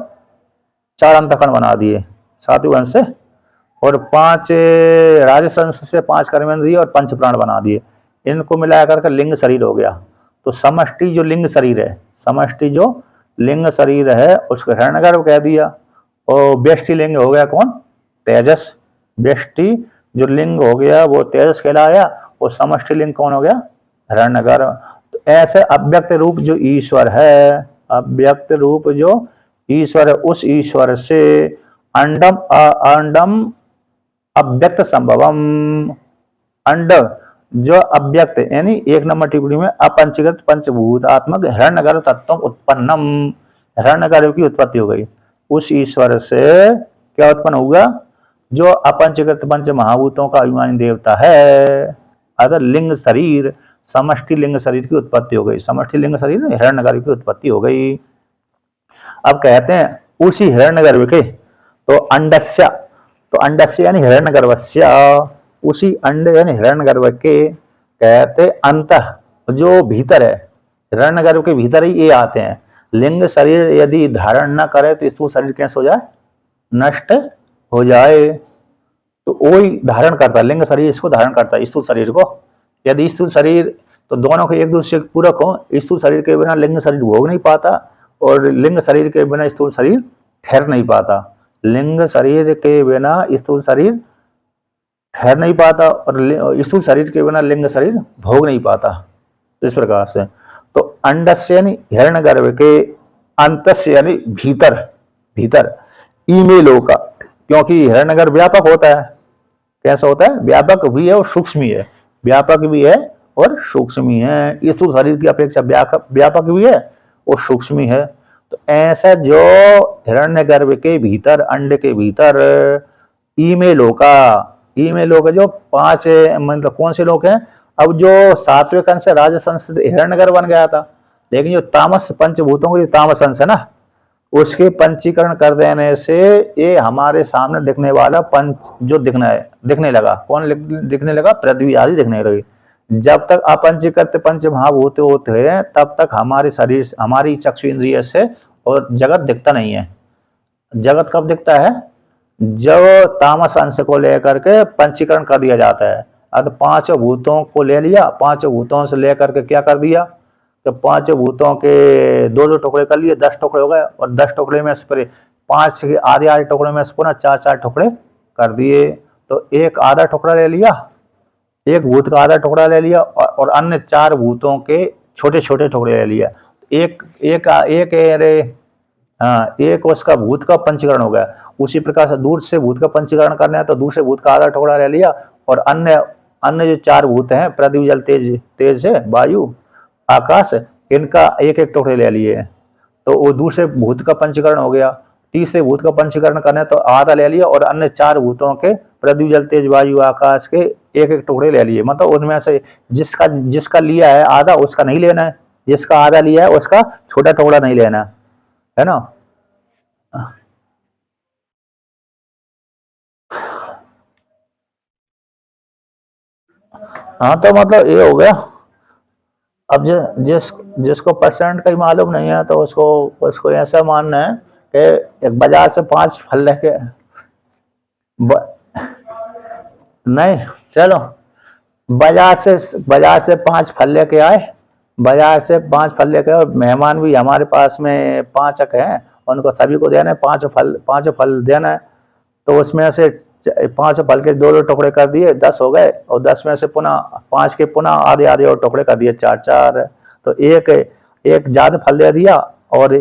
S1: 4 अंतःकरण बना दिए सात्विक अंश से, और 5 राजस अंश से 5 कर्मेंद्रिय और 5 प्राण बना दिए। इनको मिला करके लिंग शरीर हो गया। तो समष्टि जो लिंग शरीर है, समष्टि जो लिंग शरीर है उसको हिरण्यगर्भ कह दिया। और व्यष्टि लिंग हो गया कौन? तेजस। व्यष्टि जो लिंग हो गया वो तेजस कहलाया, और समष्टि लिंग कौन हो गया? हिरण्यगर्भ। तो ऐसे अव्यक्त रूप जो ईश्वर है, अव्यक्त रूप जो ईश्वर है, उस ईश्वर से अंडम अंडम अव्यक्त संभवम, अंड जो अव्यक्त यानी 1 नंबर टिप्पणी में अपंचीकृत पंचभूतात्मक हिरण्यगर्भ तत्व उत्पन्नम, हिरण्यगर्भ की उत्पत्ति हो गई। उस ईश्वर से क्या उत्पन्न होगा? जो अपंचीकृत पंच महाभूतों का अभिमानी देवता है, अगर लिंग शरीर, समष्टि लिंग शरीर की उत्पत्ति हो गई। समष्टि लिंग शरीर हिरण्यगर्भ की उत्पत्ति हो गई। अब कहते हैं उसी हिरण्यगर्भ के, तो अंडस्य, तो अंडस्य यानी हिरण्यगर्भस्य, उसी अंड यानी हिरण्यगर्भ के कहते अंत जो भीतर है, हिरण्यगर्भ के भीतर ही ये आते हैं। लिंग शरीर यदि धारण न करे तो स्थूल शरीर कैसे हो जाए? नष्ट हो जाए। तो वही धारण करता है, लिंग शरीर इसको धारण करता है, स्थूल शरीर को। यदि स्थूल शरीर, तो दोनों के एक दूसरे के पूरक हो। स्थूल शरीर के बिना लिंग शरीर भोग नहीं पाता, और लिंग शरीर के बिना स्थूल शरीर ठहर नहीं पाता। लिंग शरीर के बिना स्थूल शरीर ठहर नहीं पाता, और स्थूल शरीर के बिना लिंग शरीर भोग नहीं पाता। तो इस प्रकार से, तो अंडस्य यानी हिरण्यगर्भ के, अंतस्य यानी भीतर, भीतर ईमेलोका, क्योंकि हिरण्यगर्भ व्यापक होता है। कैसा होता है? व्यापक भी है और सूक्ष्म भी है। व्यापक भी है और सूक्ष्म भी है। स्थूल शरीर की अपेक्षा व्यापक भी है और सूक्ष्म ही है। तो ऐसा जो हिरण्यगर्भ के भीतर, अंड के भीतर ईमेलोका, ईमेलोक जो 5 मतलब कौन से लोग हैं? अब जो सात्विक अंश से राजस अंश हिरण्यगर्भ बन गया था, लेकिन जो तामस पंचभूतों के तामस अंश है ना, उसके पंचीकरण कर देने से ये हमारे सामने दिखने वाला पंच जो दिखने लगा, कौन दिखने लगा? पृथ्वी आदि दिखने लगी। जब तक अपंचीकृत पंच महाभूत होते हैं तब तक हमारे शरीर, हमारी चक्षु इंद्रिय से और जगत दिखता नहीं है। जगत कब दिखता है? जब तामस अंश को लेकर के पंचीकरण कर दिया जाता है। अब 5 भूतों को ले लिया, 5 भूतों से लेकर के क्या कर दिया? तो 5 भूतों के 2-2 टुकड़े कर लिए, 10 टुकड़े हो गए, और 10 टुकड़े में से फिर 5 के आधे टुकड़े में से पुनः 4-4 टुकड़े कर दिए। तो एक आधा टुकड़ा ले लिया, एक भूत का आधा टुकड़ा ले लिया, और अन्य 4 भूतों के छोटे छोटे टुकड़े ले लिया। एक एक एक अरे हाँ, एक उसका भूत का पंचीकरण हो गया। उसी प्रकार से दूर से भूत का पंचीकरण करना है तो दूसरे भूत का आधा टुकड़ा ले लिया, और अन्य अन्य जो 4 भूत हैं, पृथ्वी जल तेज, तेज है वायु आकाश, इनका एक एक टुकड़े ले लिए, तो वो दूसरे भूत का पंचीकरण हो गया। तीसरे भूत का पंचीकरण करना है तो आधा ले लिया, और अन्य 4 भूतों के पृथ्वी जल तेज वायु आकाश के एक एक टुकड़े ले लिए। मतलब उनमें से जिसका जिसका लिया है आधा उसका नहीं लेना है, जिसका आधा लिया है उसका छोटा टुकड़ा नहीं लेना है ना। हाँ, तो मतलब ये हो गया। अब जिसको परसेंट का ही मालूम नहीं है तो उसको उसको ऐसा मानना है कि एक बाजार से 5 फल लेके ब, नहीं, चलो बाजार से 5 फल लेके आए, बाजार से 5 फल लेके आए, मेहमान भी हमारे पास में 5 हैं, उनको सभी को देना है 5 फल देना है। तो उसमें से 5 फल के 2-2 टुकड़े कर दिए, 10 हो गए, और 10 में से पुनः 5 के पुनः आधे आधे और टुकड़े कर दिए, 4-4। तो एक ज्यादा फल दे दिया, और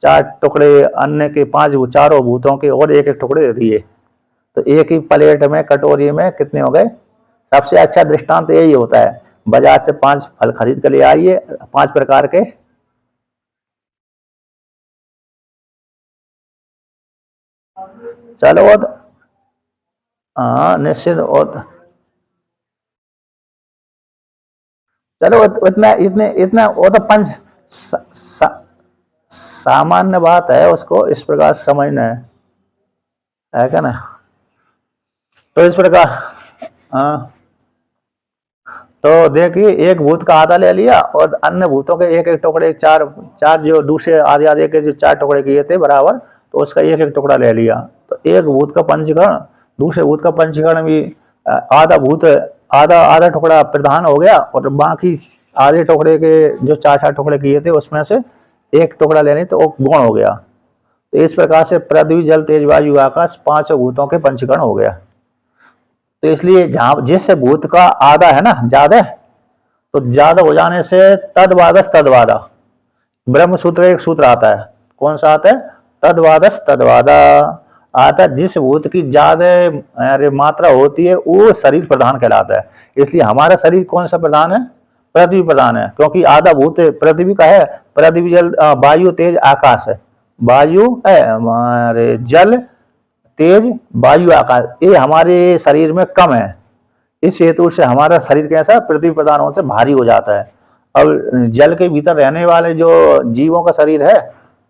S1: 4 टुकड़े अन्य के 5 चारों भूतों के और एक एक टुकड़े दे दिए। तो एक ही प्लेट में, कटोरी में कितने हो गए? सबसे अच्छा दृष्टांत यही होता है, बाजार से 5 फल खरीद कर ले आइए, 5 प्रकार के। चलो वो हाँ निश्चित, और चलो इतना इतने इतना वो तो पंच सामान्य बात है, उसको इस प्रकार समझना है क्या ना। तो इस प्रकार हाँ, तो देखिए एक भूत का आधा ले लिया और अन्य भूतों के एक एक टुकड़े, चार चार जो दूसरे आधे आधे के जो चार टुकड़े किए थे बराबर, तो उसका एक एक टुकड़ा ले लिया। तो एक भूत का पंचीकरण, दूसरे भूत का पंचीकरण भी आधा भूत, आधा आधा टुकड़ा प्रधान हो गया और बाकी आधे टुकड़े के जो चार चार टुकड़े किए थे उसमें से एक टुकड़ा लेने तो वो गुण हो गया। तो इस प्रकार से पृथ्वी जल तेज वायु आकाश पांचों भूतों के पंचीकरण हो गया। तो इसलिए जहां जिस भूत का आधा है ना ज्यादा, तो ज्यादा हो जाने से तदवादस तदवादा, ब्रह्म सूत्र एक सूत्र आता है, कौन सा आता है? तदवादस तदवादा आता है। जिस भूत की ज्यादा अरे मात्रा होती है वो शरीर प्रधान कहलाता है। इसलिए हमारा शरीर कौन सा प्रधान है? पृथ्वी प्रधान है, क्योंकि आधा भूत पृथ्वी का है। पृथ्वी जल वायु तेज आकाश है, वायु है हमारे जल तेज वायु आकाश, ये हमारे शरीर में कम है। इस हेतु से हमारा शरीर कैसा? पृथ्वी प्रधान होने से भारी हो जाता है। अब जल के भीतर रहने वाले जो जीवों का शरीर है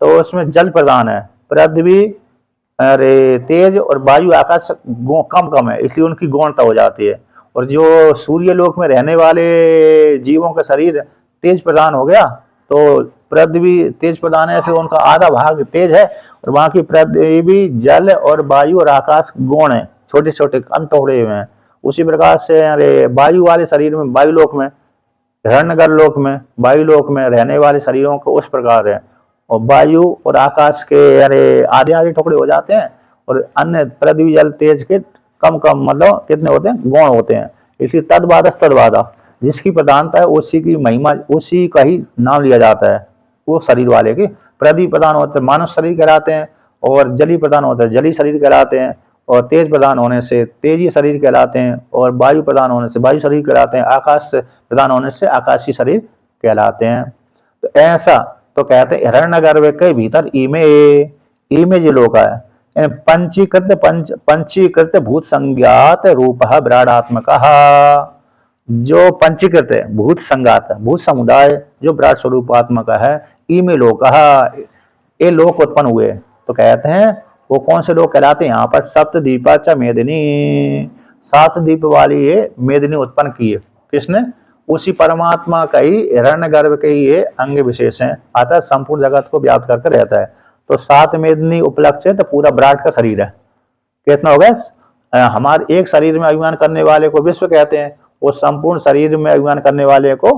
S1: तो उसमें जल प्रधान है, पृथ्वी अरे तेज और वायु आकाश कम कम है, इसलिए उनकी गौणता हो जाती है। और जो सूर्य लोक में रहने वाले जीवों का शरीर तेज प्रधान हो गया, तो पृथ्वी तेज प्रधान है, फिर उनका आधा भाग तेज है और बाकी पृथ्वी जल और वायु और आकाश गौण है, छोटे छोटे कण टुकड़े हुए हैं। उसी प्रकार से अरे वायु वाले शरीर में, वायु लोक में, हिरण्यगर लोक में, वायु लोक में रहने वाले शरीरों को उस प्रकार है। और वायु और आकाश के अरे आधे आधे टुकड़े हो जाते हैं और अन्य पृथ्वी जल तेज के कम कम मतलब कितने होते हैं? गौण होते हैं। इसलिए तदवादस तदवादा, जिसकी प्रधानता है उसी की महिमा, उसी का ही नाम लिया जाता है। वो शरीर वाले की पृथ्वी प्रधान होते हैं मानव शरीर कहलाते हैं, और जली प्रधान होते हैं जली शरीर कहलाते हैं, और तेज प्रधान होने से तेजी शरीर कहलाते हैं, और वायु प्रधान होने से वायु शरीर कहलाते हैं, आकाश प्रधान होने से आकाशीय शरीर कहलाते हैं। तो ऐसा तो कहते हैं हिरण्यगर्भ के भीतर ईमे जो लोक है पंचीकृत पंचीकृत भूत संज्ञात रूप विराटात्मक, जो पंचीकृत है भूत संज्ञात भूत समुदाय जो विराट स्वरूपात्मक है, ईमे लोक, ये लोक उत्पन्न हुए। तो कहते हैं वो कौन से लोग कहलाते हैं? यहाँ पर सप्तदीपा च मेदिनी, सात दीप वाली ये मेदिनी उत्पन्न की है। किसने? उसी परमात्मा का ही हिरण्यगर्भ के ही ये अंग विशेष है, अतः संपूर्ण जगत को व्याप्त करके रहता है। तो सात मेदिनी उपलक्ष्य है तो पूरा विराट का शरीर है। कितना हो गया? हमारे एक शरीर में अभिमान करने वाले को विश्व कहते हैं, वो संपूर्ण शरीर में अभिमान करने वाले को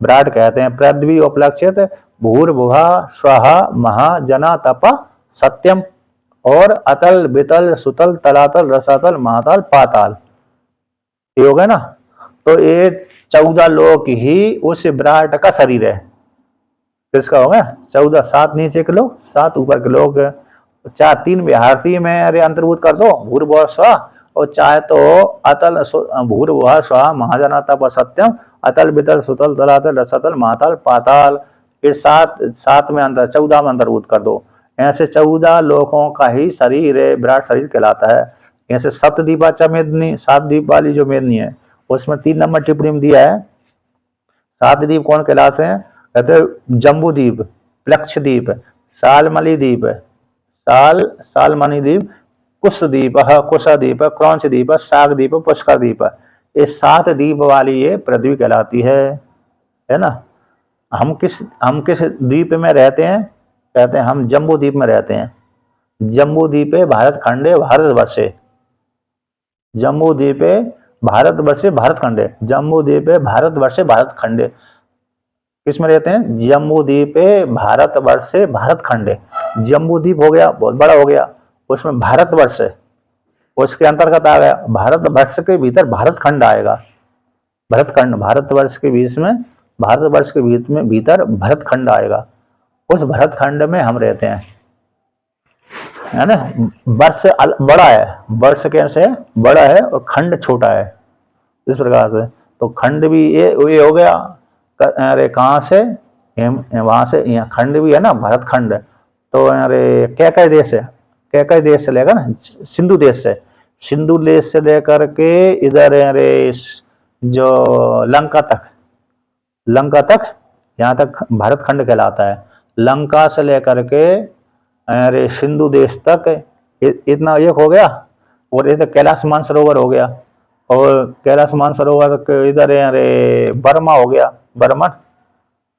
S1: विराट कहते हैं। पृथ्वी उपलक्षित भूर्भुवः स्वः महा जना तप सत्यम, और अतल वितल सुतल तलातल रसातल महातल पाताल, ये हो गया ना। तो ये 14 लोक ही उस विराट का शरीर है। किसका हो गया? 14, 7 नीचे के लोग, 7 ऊपर के लोग, चार 3 विहारती में अरे अंतर्भूत कर दो भूर्भुवः स्वः, और चाहे तो अतल भूर्भुवः स्वः महाजना तप सत्यम अतल वितल सुतल तलातल रसातल महातल पाताल, ये 7 में अंतर 14 में अंतर्भूत कर दो। ऐसे 14 लोकों का ही शरीर विराट शरीर कहलाता है। ऐसे सप्तदीपा च मेदिनी, 7 दीप वाली जो मेदिनी है उसमें 3 नंबर टिप्पणी में दिया है 7 दीप कौन कहलाते हैं? कहते हैं जम्बू दीप, प्लक्ष दीप, सालमली दीप, सालमणि दीप, कुशदीप, कुशदीप, क्रौंच दीप, साग दीप, पुष्कर दीप, ये 7 दीप वाली ये पृथ्वी कहलाती है ना। हम किस द्वीप में रहते हैं? कहते हैं हम जम्बू द्वीप में रहते हैं। जम्बू द्वीपे भारत खंडे भारतवर्षे, जम्बू द्वीपे भारतवर्षे भारत खंडे, जम्बू द्वीपे भारतवर्षे भारत खंडे, किस में रहते हैं? जम्बू द्वीपे भारतवर्षे भारत खंडे। जम्बू द्वीप हो गया बहुत बड़ा हो गया, उसमें भारतवर्ष उसके अंतर्गत आ गया, भारतवर्ष के भीतर भारत खंड आएगा, भरत खंड, भारतवर्ष के बीच में, भारतवर्ष के बीच में भीतर भरत खंड आएगा, उस भरत खंड में हम रहते हैं, है ना। वर्ष बड़ा है, वर्ष कैसे बड़ा है और खंड छोटा है, इस प्रकार से। तो खंड भी ये हो गया, अरे कहाँ से? वहां से, यहाँ खंड भी है ना भरत खंड। तो अरे कैकय देश है, कैकय देश से लेकर ना सिंधु देश से, सिंधु देश से लेकर के इधर अरे जो लंका तक यहाँ तक भारत खंड कहलाता है। लंका से लेकर के अरे सिंधु देश तक इतना एक हो गया, और इधर कैलाश मानसरोवर हो गया, और कैलाश मानसरोवर के इधर है, अरे बर्मा हो गया, बर्मन।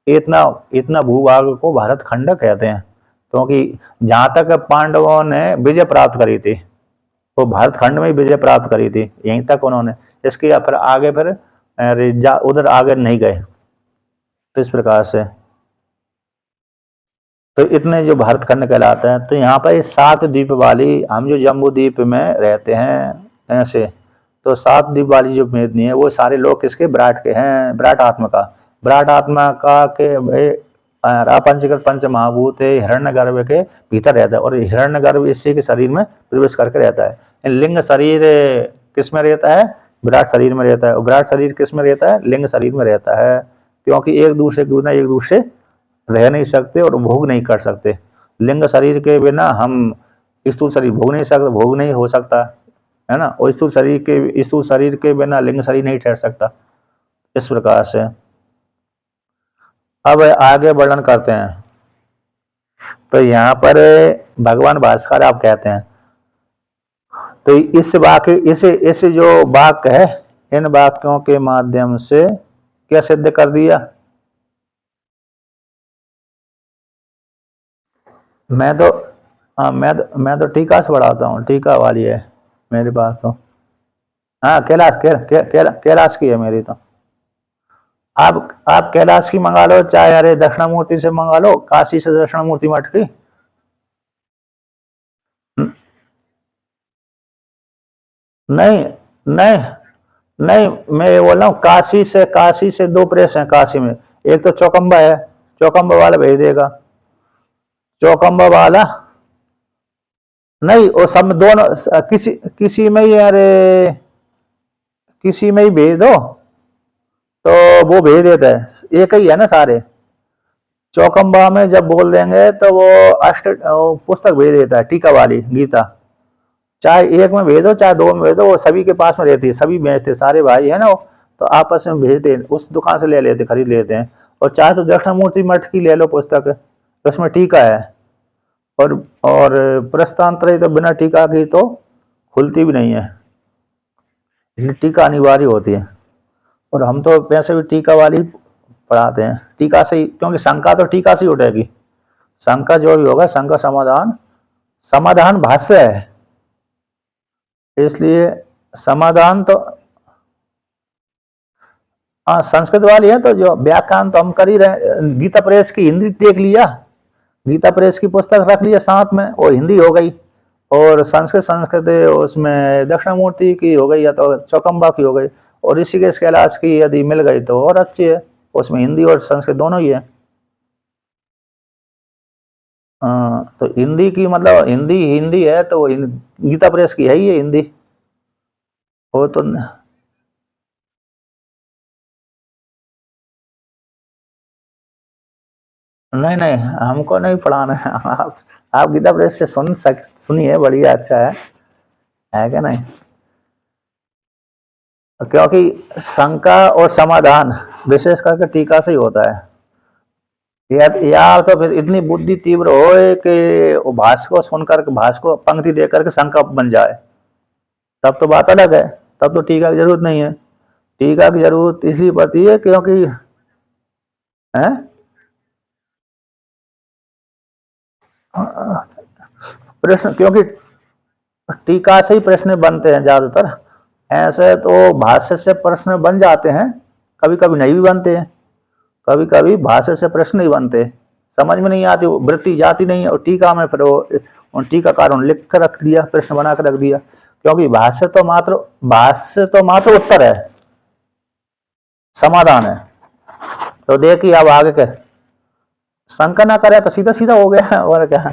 S1: इतना इतना भूभाग को भारत खंड कहते हैं, क्योंकि जहां तक पांडवों ने विजय प्राप्त करी थी वो भारत खंड में ही विजय प्राप्त करी थी, यहीं तक उन्होंने। इसके फिर आगे फिर उधर आगे नहीं गए। तो इस प्रकार से तो इतने जो भारत खंड कहलाता है। तो यहाँ पर 7 द्वीप वाली, हम जो जम्बू द्वीप में रहते हैं ऐसे, तो 7 द्वीप वाली जो मेदनी है वो सारे लोग किसके, विराट के हैं, विराट आत्मा का। विराट आत्मा का के अपंचीकृत पंच महाभूत हिरण्यगर्भ के भीतर रहता है, और हिरण्यगर्भ इसी के शरीर में प्रवेश करके रहता है। लिंग शरीर किस में रहता है, विराट शरीर में रहता है, और विराट शरीर किस में रहता है, लिंग शरीर में रहता है। क्योंकि एक दूसरे के बिना एक दूसरे रह नहीं सकते और भोग नहीं कर सकते। लिंग शरीर के बिना हम स्थूल शरीर भोग नहीं सकते, भोग नहीं हो सकता है ना, और स्थूल शरीर के बिना लिंग शरीर नहीं ठहर सकता। इस प्रकार से अब आगे वर्णन करते हैं। तो यहाँ पर भगवान भास्कर आप कहते हैं, तो इस वाक्य इस जो वाक्य है, इन वाक्यों के माध्यम से क्या सिद्ध कर दिया। मैं तो मैं तो टीका से पढ़ाता हूँ, टीका वाली है मेरे पास तो। हाँ कैलाश की है मेरी तो। आप कैलाश की मंगा लो, चाहे अरे दक्षिणामूर्ति से मंगा लो, काशी से दक्षिणामूर्ति मठ की। नहीं नहीं नहीं, मैं ये बोल रहा हूँ काशी से 2 प्रेस हैं काशी में। एक तो चौकम्बा है, चौकम्बा वाला भेज देगा, चौकम्बा वाला। नहीं वो सब दोनों किसी किसी में ही, अरे किसी में ही भेज दो तो वो भेज देता है, एक ही है ना सारे। चौकम्बा में जब बोल देंगे तो वो पुस्तक भेज देता है, टीका वाली गीता। चाहे एक में भेज दो चाहे 2 में भेज दो, वो सभी के पास में रहती है, सभी बेचते, सारे भाई है ना वो, तो आपस में भेजते हैं, उस दुकान से ले लेते, खरीद लेते हैं। और चाहे तो दक्षिणामूर्ति मठ की ले लो पुस्तक, उसमें टीका है। और और प्रस्तांतरी तो बिना टीका की तो खुलती भी नहीं है, इसलिए टीका अनिवार्य होती है। और हम तो पैसे भी टीका वाली पढ़ाते हैं, टीका से ही, क्योंकि शंका तो टीका से ही उठेगी। शंका जो भी होगा, शंका समाधान, समाधान भाष्य है, इसलिए समाधान तो हाँ संस्कृत वाली है। तो जो व्याख्यान तो हम कर ही रहे, गीता प्रेस की हिंदी देख लिया, गीता प्रेस की पुस्तक रख लिया साथ में, वो हिंदी हो गई। और संस्कृत उसमें दक्षिणामूर्ति की हो गई या तो चौकम्बा की हो गई, और ऋषिकेश कैलाश की यदि मिल गई तो और अच्छी है, उसमें हिंदी और संस्कृत दोनों ही है। तो हिंदी की मतलब हिंदी हिंदी है तो गीता प्रेस की है ही है हिंदी, वो तो नहीं नहीं हमको नहीं पढ़ाना है। आप गीता प्रेस से सुनिए, बढ़िया अच्छा है क्या नहीं। क्योंकि शंका और समाधान विशेष करके टीका से ही होता है। यार तो फिर इतनी बुद्धि तीव्र हो कि वो भाष को सुनकर, भाष को पंक्ति दे करके शंका बन जाए, तब तो बात अलग है, तब तो टीका की जरूरत नहीं है। टीका की जरूरत इसलिए पड़ती है क्योंकि है प्रश्न, क्योंकि टीका से ही प्रश्न बनते हैं ज्यादातर। ऐसे तो भाष्य से प्रश्न बन जाते हैं, कभी कभी नहीं भी बनते हैं, कभी कभी भाष्य से प्रश्न नहीं बनते, समझ में नहीं आती, वृत्ति जाती नहीं है, और टीका में फिर वो टीकाकार लिख कर रख दिया, प्रश्न बना कर रख दिया। क्योंकि भाष्य तो मात्र उत्तर है, समाधान है। तो देखिए अब आगे क्या, शंका ना करे तो सीधा सीधा हो गया, और क्या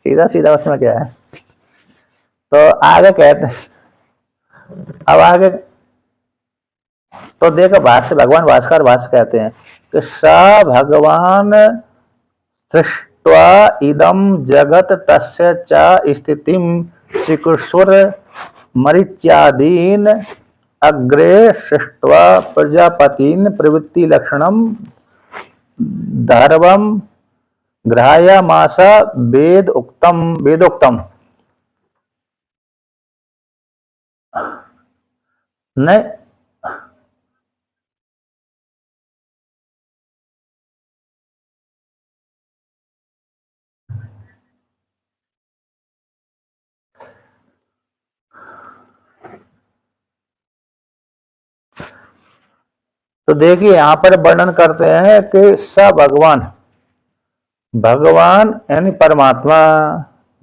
S1: सीधा सीधा उसमें क्या है। तो आगे कहते हैं, अब आगे तो देखो भाष्य, भगवान भास्कर भाष्य कहते हैं कि स भगवान सृष्ट्वा इदं जगत तस्य च स्थितिं चिकुषुर मरीच्यादीन अग्रे सृष्ट्वा प्रजापतीन् प्रवृत्ति लक्षणं धर्मं ग्रहायामास वेदोक्तम। नहीं, तो देखिए यहां पर वर्णन करते हैं कि स भगवान, भगवान यानी परमात्मा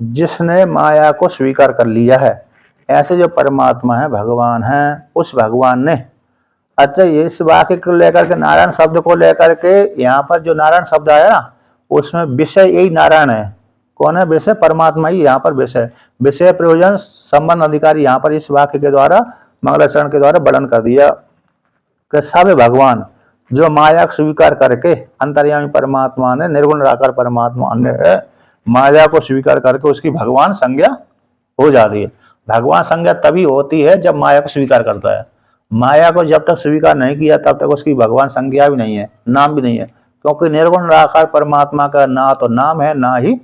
S1: जिसने माया को स्वीकार कर लिया है, ऐसे जो परमात्मा है भगवान है, उस भगवान ने, अच्छा ये इस वाक्य को लेकर के नारायण शब्द को लेकर के यहाँ पर जो नारायण शब्द आया ना, उसमें विषय यही नारायण है। कौन है विषय? परमात्मा ही यहाँ पर विषय, विषय प्रयोजन संबंध अधिकारी यहाँ पर इस वाक्य के द्वारा मंगलाचरण के द्वारा वर्णन कर दिया कि सब भगवान जो माया को स्वीकार करके अंतर्यामी परमात्मा ने, निर्गुण निराकार परमात्मा ने माया को स्वीकार करके उसकी भगवान संज्ञा हो जाती है। भगवान संज्ञा तभी होती है जब माया को स्वीकार करता है। माया को जब तक स्वीकार नहीं किया तब तक उसकी भगवान संज्ञा भी नहीं है, नाम भी नहीं है, क्योंकि निर्गुण निराकार परमात्मा का ना तो नाम है ना ही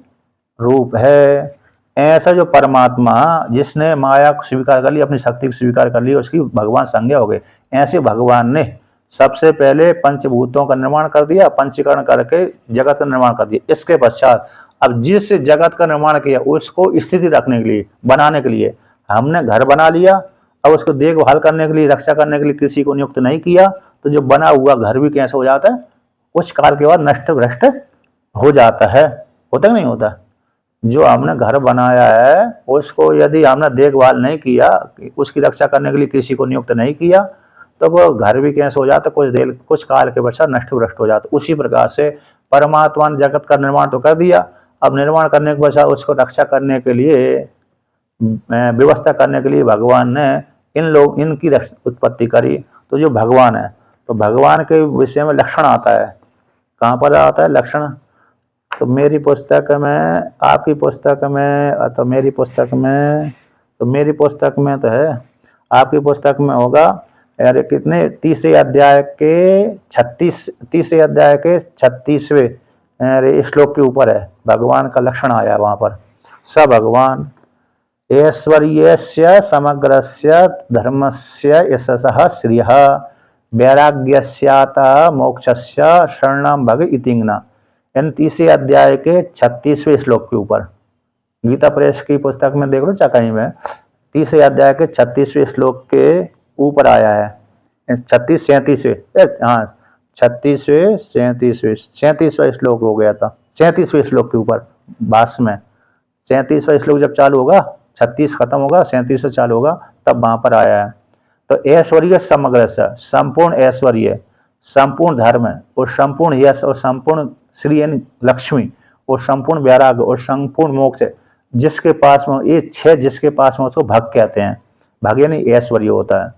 S1: रूप है। ऐसा जो परमात्मा जिसने माया को स्वीकार कर ली, अपनी शक्ति को स्वीकार कर ली, उसकी भगवान संज्ञा हो गई। ऐसे भगवान ने सबसे पहले पंचभूतों का निर्माण कर दिया, पंचीकरण करके जगत का निर्माण कर दिया। इसके पश्चात अब जिस जगत का निर्माण किया उसको स्थिति रखने के लिए, बनाने के लिए हमने घर बना लिया। अब उसको देखभाल करने के लिए, रक्षा करने के लिए किसी को नियुक्त नहीं किया, तो जो बना हुआ घर भी कैसे हो जाता है? कुछ काल के बाद नष्ट भ्रष्ट हो जाता है। होता नहीं होता? जो हमने घर बनाया है उसको यदि हमने देखभाल नहीं किया, उसकी रक्षा करने के लिए किसी को नियुक्त नहीं किया, तो वो घर भी कैसे हो जाता, कुछ काल के पश्चात नष्ट भ्रष्ट हो जाता। उसी प्रकार से परमात्मा ने जगत का निर्माण तो कर दिया, अब निर्माण करने के पश्चात उसको रक्षा करने के लिए, व्यवस्था करने के लिए भगवान ने इनकी उत्पत्ति करी। तो जो भगवान है, तो भगवान के विषय में लक्षण आता है। कहाँ पर आता है लक्षण? तो मेरी पुस्तक में, आपकी पुस्तक में, तो मेरी पुस्तक में, तो मेरी पुस्तक में तो है, आपकी पुस्तक में होगा। अरे कितने, तीसरे अध्याय के 36वें श्लोक के ऊपर है, भगवान का लक्षण आया वहां पर। स भगवान ऐश्वर्यस्य समग्रस्य धर्मस्य यशसः श्रियः वैराग्यस्यातः मोक्षस्य शरणं भग इतिंगना। इन तीसरे अध्याय के 36वें श्लोक के ऊपर, गीता प्रेस की पुस्तक में देख लो चाहे कहीं में, तीसरे अध्याय के 36वें श्लोक के ऊपर आया है। 37वां श्लोक हो गया था, 37वें श्लोक के ऊपर भाष्य में। 37वां श्लोक जब चालू होगा, 36 खत्म होगा, 37वां चालू होगा, तब वहां पर आया है। तो ऐश्वर्य समग्र से, संपूर्ण ऐश्वर्य, संपूर्ण धर्म और संपूर्ण यश और संपूर्ण श्री यानी लक्ष्मी और संपूर्ण वैराग्य और संपूर्ण मोक्ष जिसके पास में, ये 6 जिसके पास में उसको भग कहते हैं। भग यानी ऐश्वर्य होता है।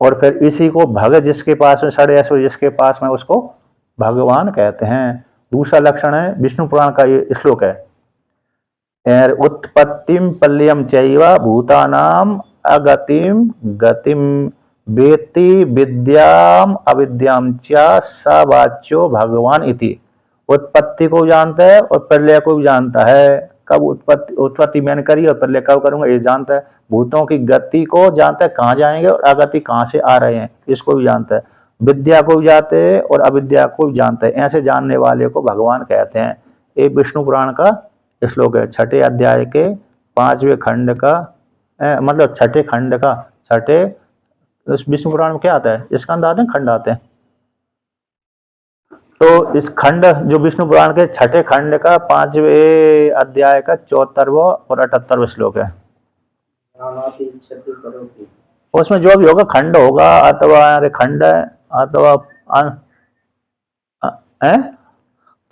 S1: और फिर इसी को भग जिसके पास में, षड ऐश्वर्य जिसके पास में, उसको भगवान कहते हैं। दूसरा लक्षण है, विष्णु पुराण का ये श्लोक है, उत्पत्तिम पल्यम चैव भूतानाम अगतिम गतिम वेत्ति विद्याम अविद्याम च स वाच्यो भगवान इति। उत्पत्ति को जानता है और प्रलय को भी जानता है। कब उत्पत्ति मैंने करी और प्रलय कब करूंगा ये जानता है। भूतों की गति को जानता है, कहाँ जाएंगे, और अगति कहाँ से आ रहे हैं इसको भी जानता है। विद्या को भी जानते हैं और अविद्या को भी जानते हैं। ऐसे जानने वाले को भगवान कहते हैं। ये विष्णु पुराण का श्लोक है, 6ठे अध्याय के 5वें खंड का, मतलब 6ठे खंड का, 6ठे, विष्णु पुराण में क्या आता है, स्कंद आते हैं, खंड आते हैं। तो इस खंड जो विष्णु पुराण के 6ठे खंड का 5वें अध्याय का 74वां और 78वां श्लोक है। उसमें जो भी होगा खंड होगा अथवा खंड अथवा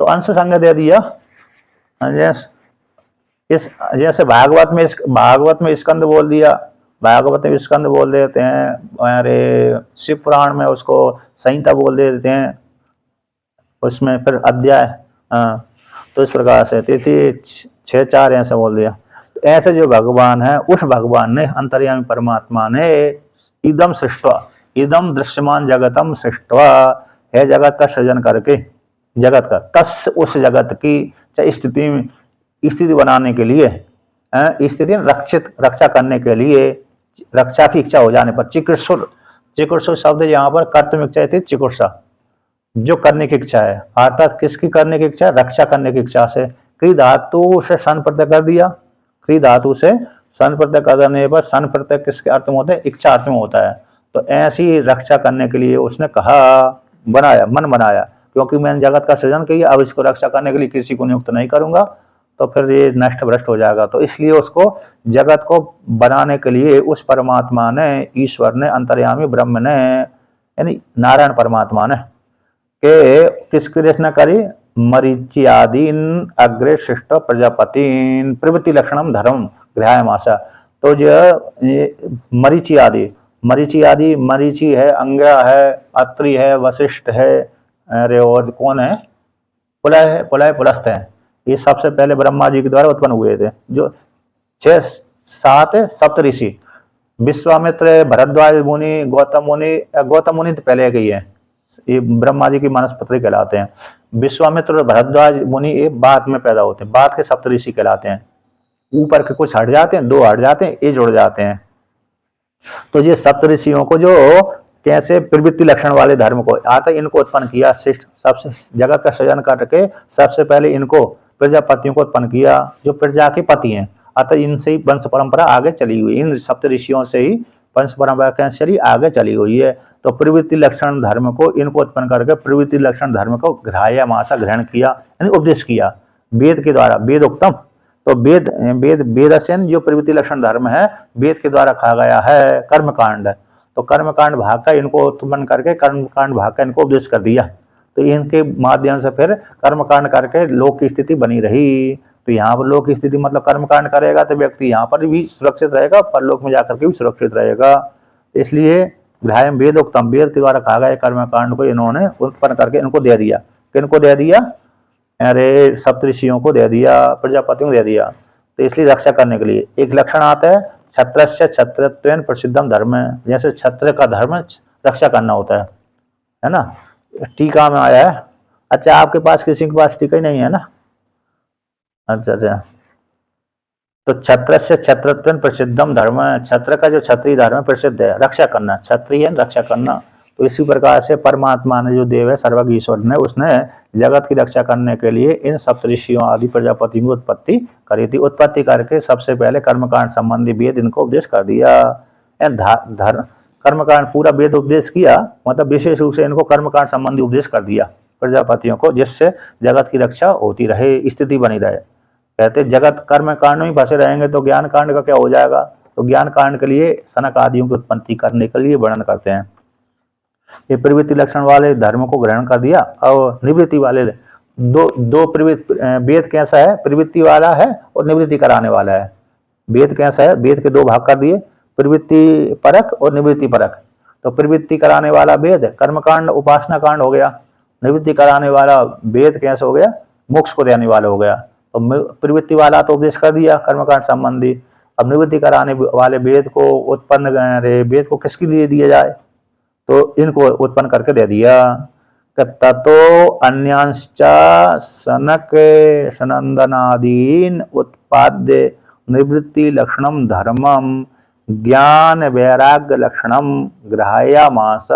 S1: तो अंश संज्ञा दे दिया। जैसे भागवत में स्कंद बोल दिया, भागवत में स्कंद बोल देते हैं, अरे शिव पुराण में उसको संहिता बोल देते हैं, उसमें फिर अध्याय। तो इस प्रकार से 6-4 ऐसे बोल दिया। तो ऐसे जो भगवान है, उस भगवान ने, अंतर्यामी परमात्मा ने, इदम सृष्टवा, इदम दृश्यमान जगतम सृष्टवा, है जगत का सृजन करके, जगत का, तस् उस जगत की स्थिति बनाने के लिए, स्थिति रक्षा करने के लिए, रक्षा की इच्छा हो जाने पर। चिकित्सुर, चिकित्सुर शब्द यहाँ पर कर्तव्य इच्छा थी, चिकित्सा जो करने की इच्छा है, अर्थात किसकी करने की इच्छा, रक्षा करने की इच्छा से। क्री धातु से सन प्रत्यय कर दिया, क्री धातु से सन प्रत्यय करने पर सन प्रत्यय किसके अर्थ में होता है, इच्छा अर्थ में होता है। तो ऐसी रक्षा करने के लिए उसने कहा, बनाया, मन बनाया, क्योंकि मैंने जगत का सृजन किया, अब इसको रक्षा करने के लिए किसी को नियुक्त नहीं करूंगा तो फिर ये नष्ट भ्रष्ट हो जाएगा। तो इसलिए उसको जगत को बनाने के लिए उस परमात्मा ने, ईश्वर ने, अंतर्यामी ब्रह्म ने, यानी नारायण परमात्मा ने के किसकी रचना करी, मरीचियादीन अग्रे शिष्ट प्रजापतिन प्रवृत्ति लक्षणम धर्म गृहायमाशा। तो जो मरीचि आदि, मरीचि आदि, मरीचि है, अंग्या है, अत्रि है, वशिष्ठ है, अरे और कौन है, पुलय है, पुलय पुलस्त है। ये सबसे पहले ब्रह्मा जी के द्वारा उत्पन्न हुए थे। जो 6-7 सप्तऋषि, विश्वामित्र, भरद्वाज मुनि, गौतम मुनि, गौतम मुनि तो पहले गई है, ये ब्रह्मा जी की मानसपुत्री कहलाते हैं। विश्वामित्र और भरद्वाज मुनि ये बाद में पैदा होते हैं, बाद के सप्तऋषि कहलाते हैं। ऊपर के कुछ हट जाते हैं, 2 हट जाते हैं, ये जुड़ जाते हैं। तो ये सप्तऋषियों को जो कैसे प्रवृत्ति लक्षण वाले धर्म को आता इनको उत्पन्न किया, शिष्ट सबसे जगत का सृजन करके सबसे पहले इनको प्रजापतियों को उत्पन्न किया, जो प्रजा के पति हैं। अतः इनसे ही वंश परंपरा आगे चली हुई, इन सप्तऋषियों से ही वंश परंपरा कैसे चली, आगे चली हुई है। तो प्रवृत्ति लक्षण धर्म को इनको उत्पन्न करके प्रवृत्ति लक्षण धर्म को ग्राह्य मासा ग्रहण किया, यानी उपदेश किया वेद के द्वारा, वेद उत्तम। तो वेद वेद वेदसेन जो प्रवृत्ति लक्षण धर्म है वेद के द्वारा कहा गया है कर्मकांड। तो कर्मकांड भाग का इनको उत्पन्न करके कर्मकांड भाग का इनको उपदेश कर दिया। तो इनके माध्यम से फिर कर्मकांड करके लोक की स्थिति बनी रही। तो यहाँ पर लोक की स्थिति मतलब कर्मकांड करेगा तो व्यक्ति यहाँ पर भी सुरक्षित रहेगा, परलोक में जाकर के भी सुरक्षित रहेगा। इसलिए ग्राह्यम वेद उत्तम, वेद के द्वारा कहा गया कर्मकांड को इन्होंने उत्पन्न करके इनको दे दिया। किनको दे दिया, अरे सप्तऋषियों को दे दिया, प्रजापतियों को दे दिया। तो इसलिए रक्षा करने के लिए एक लक्षण आता है, छत्रस्य छत्रत्वेन प्रसिद्धम धर्म, जैसे छत्र का धर्म रक्षा करना होता है ना। टीका में आया है। अच्छा, आपके पास किसी के पास टीका ही नहीं है ना, अच्छा अच्छा। तो छत्रस्य छत्रत्वेन प्रसिद्धम धर्म, छत्र का जो क्षत्रिय धर्म है प्रसिद्ध है, रक्षा करना, क्षत्रिय रक्षा करना। तो इसी प्रकार से परमात्मा ने जो देव है सर्वज्ञ ईश्वर ने, उसने जगत की रक्षा करने के लिए इन सप्तऋषियों आदि प्रजापति की उत्पत्ति करी थी। उत्पत्ति करके सबसे पहले कर्मकांड संबंधी वेद इनको उपदेश कर दिया। कर्मकांड पूरा वेद उपदेश किया, मतलब विशेष रूप से इनको कर्मकांड संबंधी उपदेश कर दिया प्रजापतियों को, जिससे जगत की रक्षा होती रहे, स्थिति बनी रहे। कहते जगत कर्म कांड में फंसे रहेंगे तो ज्ञान कांड का क्या हो जाएगा। तो ज्ञान कांड के लिए सनक आदियों की उत्पत्ति करने के लिए वर्णन करते हैं। ये प्रवृत्ति लक्षण वाले धर्म को ग्रहण कर दिया और निवृत्ति वाले दो प्रवृत्ति, वेद कैसा है, प्रवृत्ति वाला है और निवृत्ति कराने वाला है। वेद कैसा है, वेद के 2 भाग कर दिए, प्रवृत्ति परक और निवृत्ति परक। तो प्रवृत्ति कराने वाला वेद कर्मकांड उपासना कांड हो गया, निवृत्ति कराने वाला वेद कैसा हो गया, मोक्ष को देने वाला हो गया। तो प्रवृत्ति वाला तो उपदेश कर दिया कर्मकांड संबंधी, अब निवृत्ति कराने वाले वेद को उत्पन्न, वेद को किसके लिए दिया जाए, तो इनको उत्पन्न करके दे दिया। ततो अन्यांश्च सनक सनंदनादीन उत्पाद्य निवृत्ति लक्षणम धर्मम ज्ञान वैराग्य लक्षणम ग्रहायामास।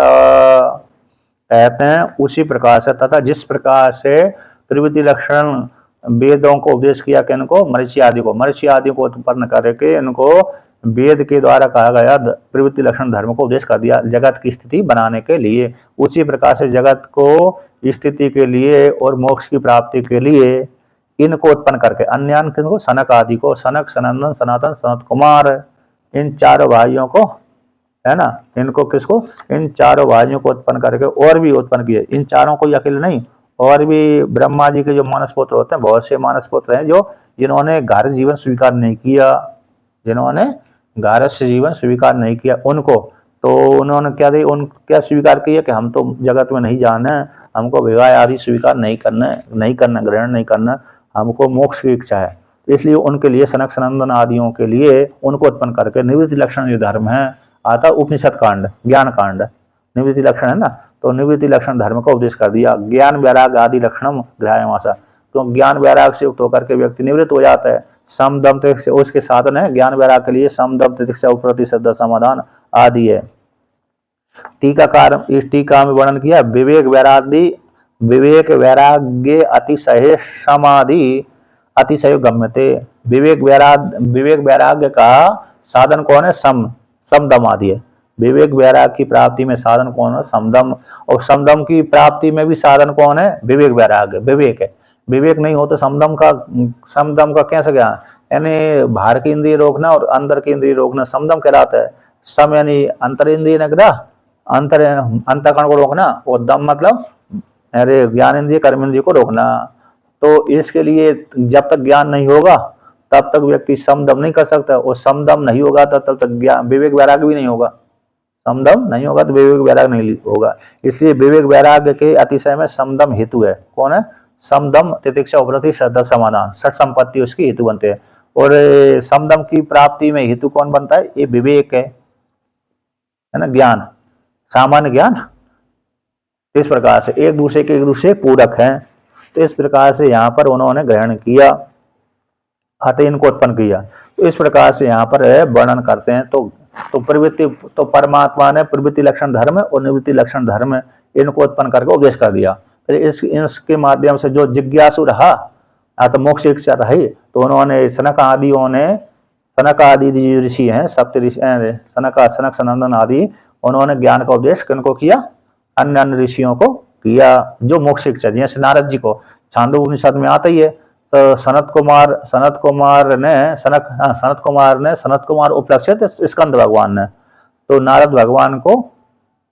S1: कहते हैं उसी प्रकार से, तथा जिस प्रकार से प्रवृत्ति लक्षण वेदों को उपदेश किया कि इनको मरीचि आदि को उत्पन्न करके इनको वेद के द्वारा कहा गया प्रवृत्ति लक्षण धर्म को उपदेश कर दिया जगत की स्थिति बनाने के लिए। उसी प्रकार से जगत को स्थिति के लिए और मोक्ष की प्राप्ति के लिए इनको उत्पन्न करके अन्यान किनको, सनक आदि को, सनक, सनंदन, सनातन, सनत कुमार, इन चारों भाइयों को, है ना, इनको किसको, इन चारों भाइयों को उत्पन्न करके और भी उत्पन्न किए। इन चारों को अकेले नहीं, और भी ब्रह्मा जी के जो मानस पुत्र होते हैं, बहुत से मानस पुत्र हैं जो जिन्होंने गार्हस्थ्य जीवन स्वीकार नहीं किया, जिन्होंने गार्हस्थ्य जीवन स्वीकार नहीं किया, उनको तो उन्होंने क्या दी, उन क्या स्वीकार किया कि हम तो जगत में नहीं जाना है, हमको विवाह आदि स्वीकार नहीं करना, ग्रहण नहीं करना, हमको मोक्ष की इच्छा है। इसलिए उनके लिए सनक सनंदन आदियों के लिए उनको उत्पन्न करके निवृत्ति लक्षण जो धर्म है आता उपनिषद कांड, ज्ञान कांड, निवृत्ति लक्षण है ना, तो निवृत्ति लक्षण धर्म का उपदेश कर दिया। ज्ञान वैराग आदि लक्षणम ग्रहायमासा, तो ज्ञान वैराग से युक्त होकर के व्यक्ति निवृत्त हो जाता है, सम दम तितिक्षा उसके साधन है ज्ञान वैराग्य के लिए सम दम तितिक्षा उपरति श्रद्धा समाधान आदि है। टीकाकार इस टीका में वर्णन किया विवेक वैराग्य अतिशय समाधि अतिशय गम्यते। विवेक वैराग्य का साधन कौन है? सम दम आदि है। विवेक वैराग्य की प्राप्ति में साधन कौन है? समदम। और समदम की प्राप्ति में भी साधन कौन है? विवेक वैराग्य। विवेक है, विवेक नहीं हो तो समदम का कैसे ज्ञान? यानी बाहर की इंद्रिय रोकना और अंदर की इंद्रिय रोकना समदम कहलाता है। सम यानी अंतर इंद्रिय निग्रह, अंतःकरण को रोकना, और दम मतलब अरे ज्ञान इंद्रिय कर्म इंद्रिय को रोकना। तो इसके लिए जब तक ज्ञान नहीं होगा तब तक व्यक्ति समदम नहीं कर सकता, और समदम नहीं होगा तब तक ज्ञान विवेक वैराग्य भी नहीं होगा। समदम नहीं होगा तो विवेक वैराग्य नहीं होगा। इसलिए विवेक वैराग्य के अतिशय में समदम हेतु है। कौन है? समदम तितिक्षा उपरति श्रद्धा समाधान, षट संपत्ति उसकी हेतु बनते हैं। और समदम की प्राप्ति में हेतु कौन बनता है? ये विवेक है ना, ज्ञान, सामान्य ज्ञान। इस प्रकार से एक दूसरे पूरक हैं। तो इस प्रकार से यहाँ पर उन्होंने ग्रहण किया, अतः इनको उत्पन्न किया। तो इस प्रकार से यहाँ पर वर्णन करते हैं। तो प्रवृत्ति, तो परमात्मा ने प्रवृत्ति लक्षण धर्म और निवृत्ति लक्षण धर्म इनको उत्पन्न करके उपदेश कर दिया। फिर इसके माध्यम से जो जिज्ञासु रहा, तो मोक्ष इच्छा रही, तो उन्होंने सनक आदि ऋषि हैं, सप्त ऋषि, सनक सनंदन आदि, उन्होंने ज्ञान का उपदेश किनको किया? अन्य ऋषियों को किया जो मोक्ष इच्छा। जैसे नारद जी को छांदोग्य उपनिषद में आता ही है। तो सनत कुमार उपलक्षित स्कंद भगवान ने तो नारद भगवान को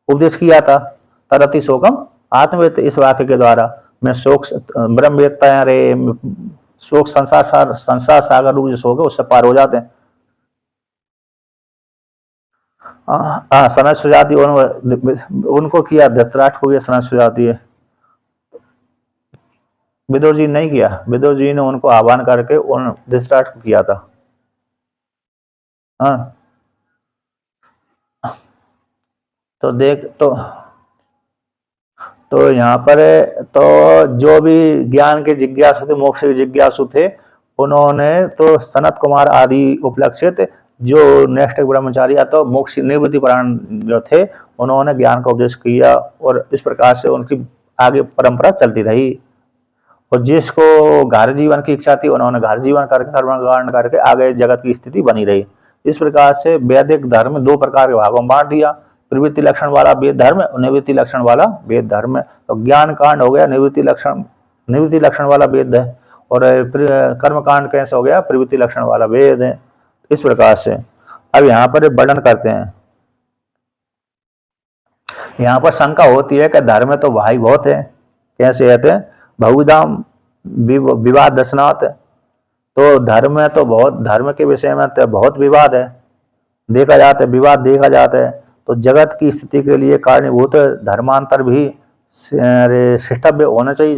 S1: उपदेश किया था, तरति शोकम आत्मवेद। इस वाक्य के द्वारा मैं शोक ब्रह्मवेत्ता रे शोक संसार सागर रूप जो शोक है उससे पार हो जाते हैं। सनत सुजाति उनको किया, धृतराष्ट्र को किया सनत सुजाति। विदुर जी नहीं किया, विदुर जी ने उनको आह्वान करके उन धृतराष्ट्र को किया था। हाँ तो देख तो यहाँ पर तो जो भी ज्ञान के जिज्ञासु थे, मोक्ष के जिज्ञासु थे, उन्होंने तो सनत कुमार आदि उपलक्षित जो नेक्स्ट ब्रह्मचारी या तो मोक्ष निवृत्ति परायण जो थे, उन्होंने ज्ञान का उपदेश किया। और इस प्रकार से उनकी आगे परंपरा चलती रही। और जिसको घर जीवन की इच्छा थी, उन्होंने घर जीवन करके कर्मकांड करके आगे जगत की स्थिति बनी रही। इस प्रकार से वैदिक धर्म दो प्रकार के भागों में बांट दिया, प्रवृत्ति लक्षण वाला वेद धर्म और निवृत्ति लक्षण वाला वेद धर्म। तो ज्ञान कांड हो गया निवृत्ति लक्षण वाला वेद है, और कर्म कांड कैसे हो गया? प्रवृत्ति लक्षण वाला वेद है। इस प्रकार से अब यहाँ पर वर्णन करते हैं। यहाँ पर शंका होती है कि धर्म तो भाई बहुत है, कैसे कहते हैं? बहुधाम विवाद दर्शनाथ। तो धर्म है तो बहुत, धर्म के विषय में तो बहुत विवाद है, देखा जाता है, विवाद देखा जाता है। तो जगत की स्थिति के लिए कारणीभूत धर्मांतर भी शिष्टव्य होना चाहिए।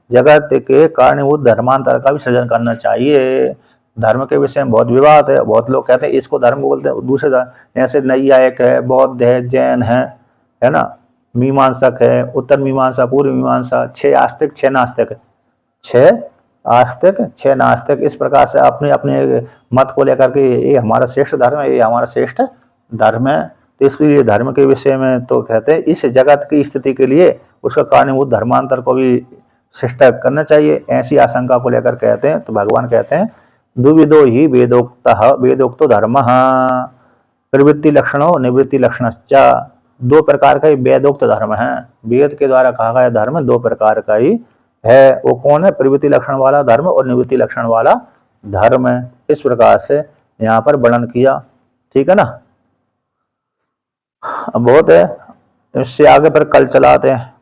S1: जगत के कारणीभूत धर्मांतर का भी सृजन करना चाहिए। धर्म के विषय में बहुत विवाद है। बहुत लोग कहते हैं इसको धर्म बोलते हैं, दूसरे धर्म ऐसे नैयायिक है, बौद्ध है, जैन है ना, मीमांसक है, उत्तर मीमांसा, पूर्व मीमांसा, 6 आस्तिक 6 नास्तिक, 6 आस्तिक 6 नास्तिक। इस प्रकार से अपने अपने मत को लेकर के ये हमारा श्रेष्ठ धर्म है, ये हमारा श्रेष्ठ धर्म है। तो इसलिए धर्म के विषय में तो कहते हैं इस जगत की स्थिति के लिए उसका कारणीभूत धर्मांतर को भी श्रेष्ठ करना चाहिए, ऐसी आशंका को लेकर कहते हैं। तो भगवान कहते हैं द्विविधो ही वेदोक्तो धर्म प्रवृत्ति लक्षणों निवृत्ति लक्षणश्च। 2 प्रकार का ही वेदोक्त धर्म है। वेद के द्वारा कहा गया धर्म 2 प्रकार का ही है। वो कौन है? प्रवृत्ति लक्षण वाला धर्म और निवृत्ति लक्षण वाला धर्म है। इस प्रकार से यहाँ पर वर्णन किया। ठीक है ना, बहुत है, इससे आगे पर कल चलाते हैं।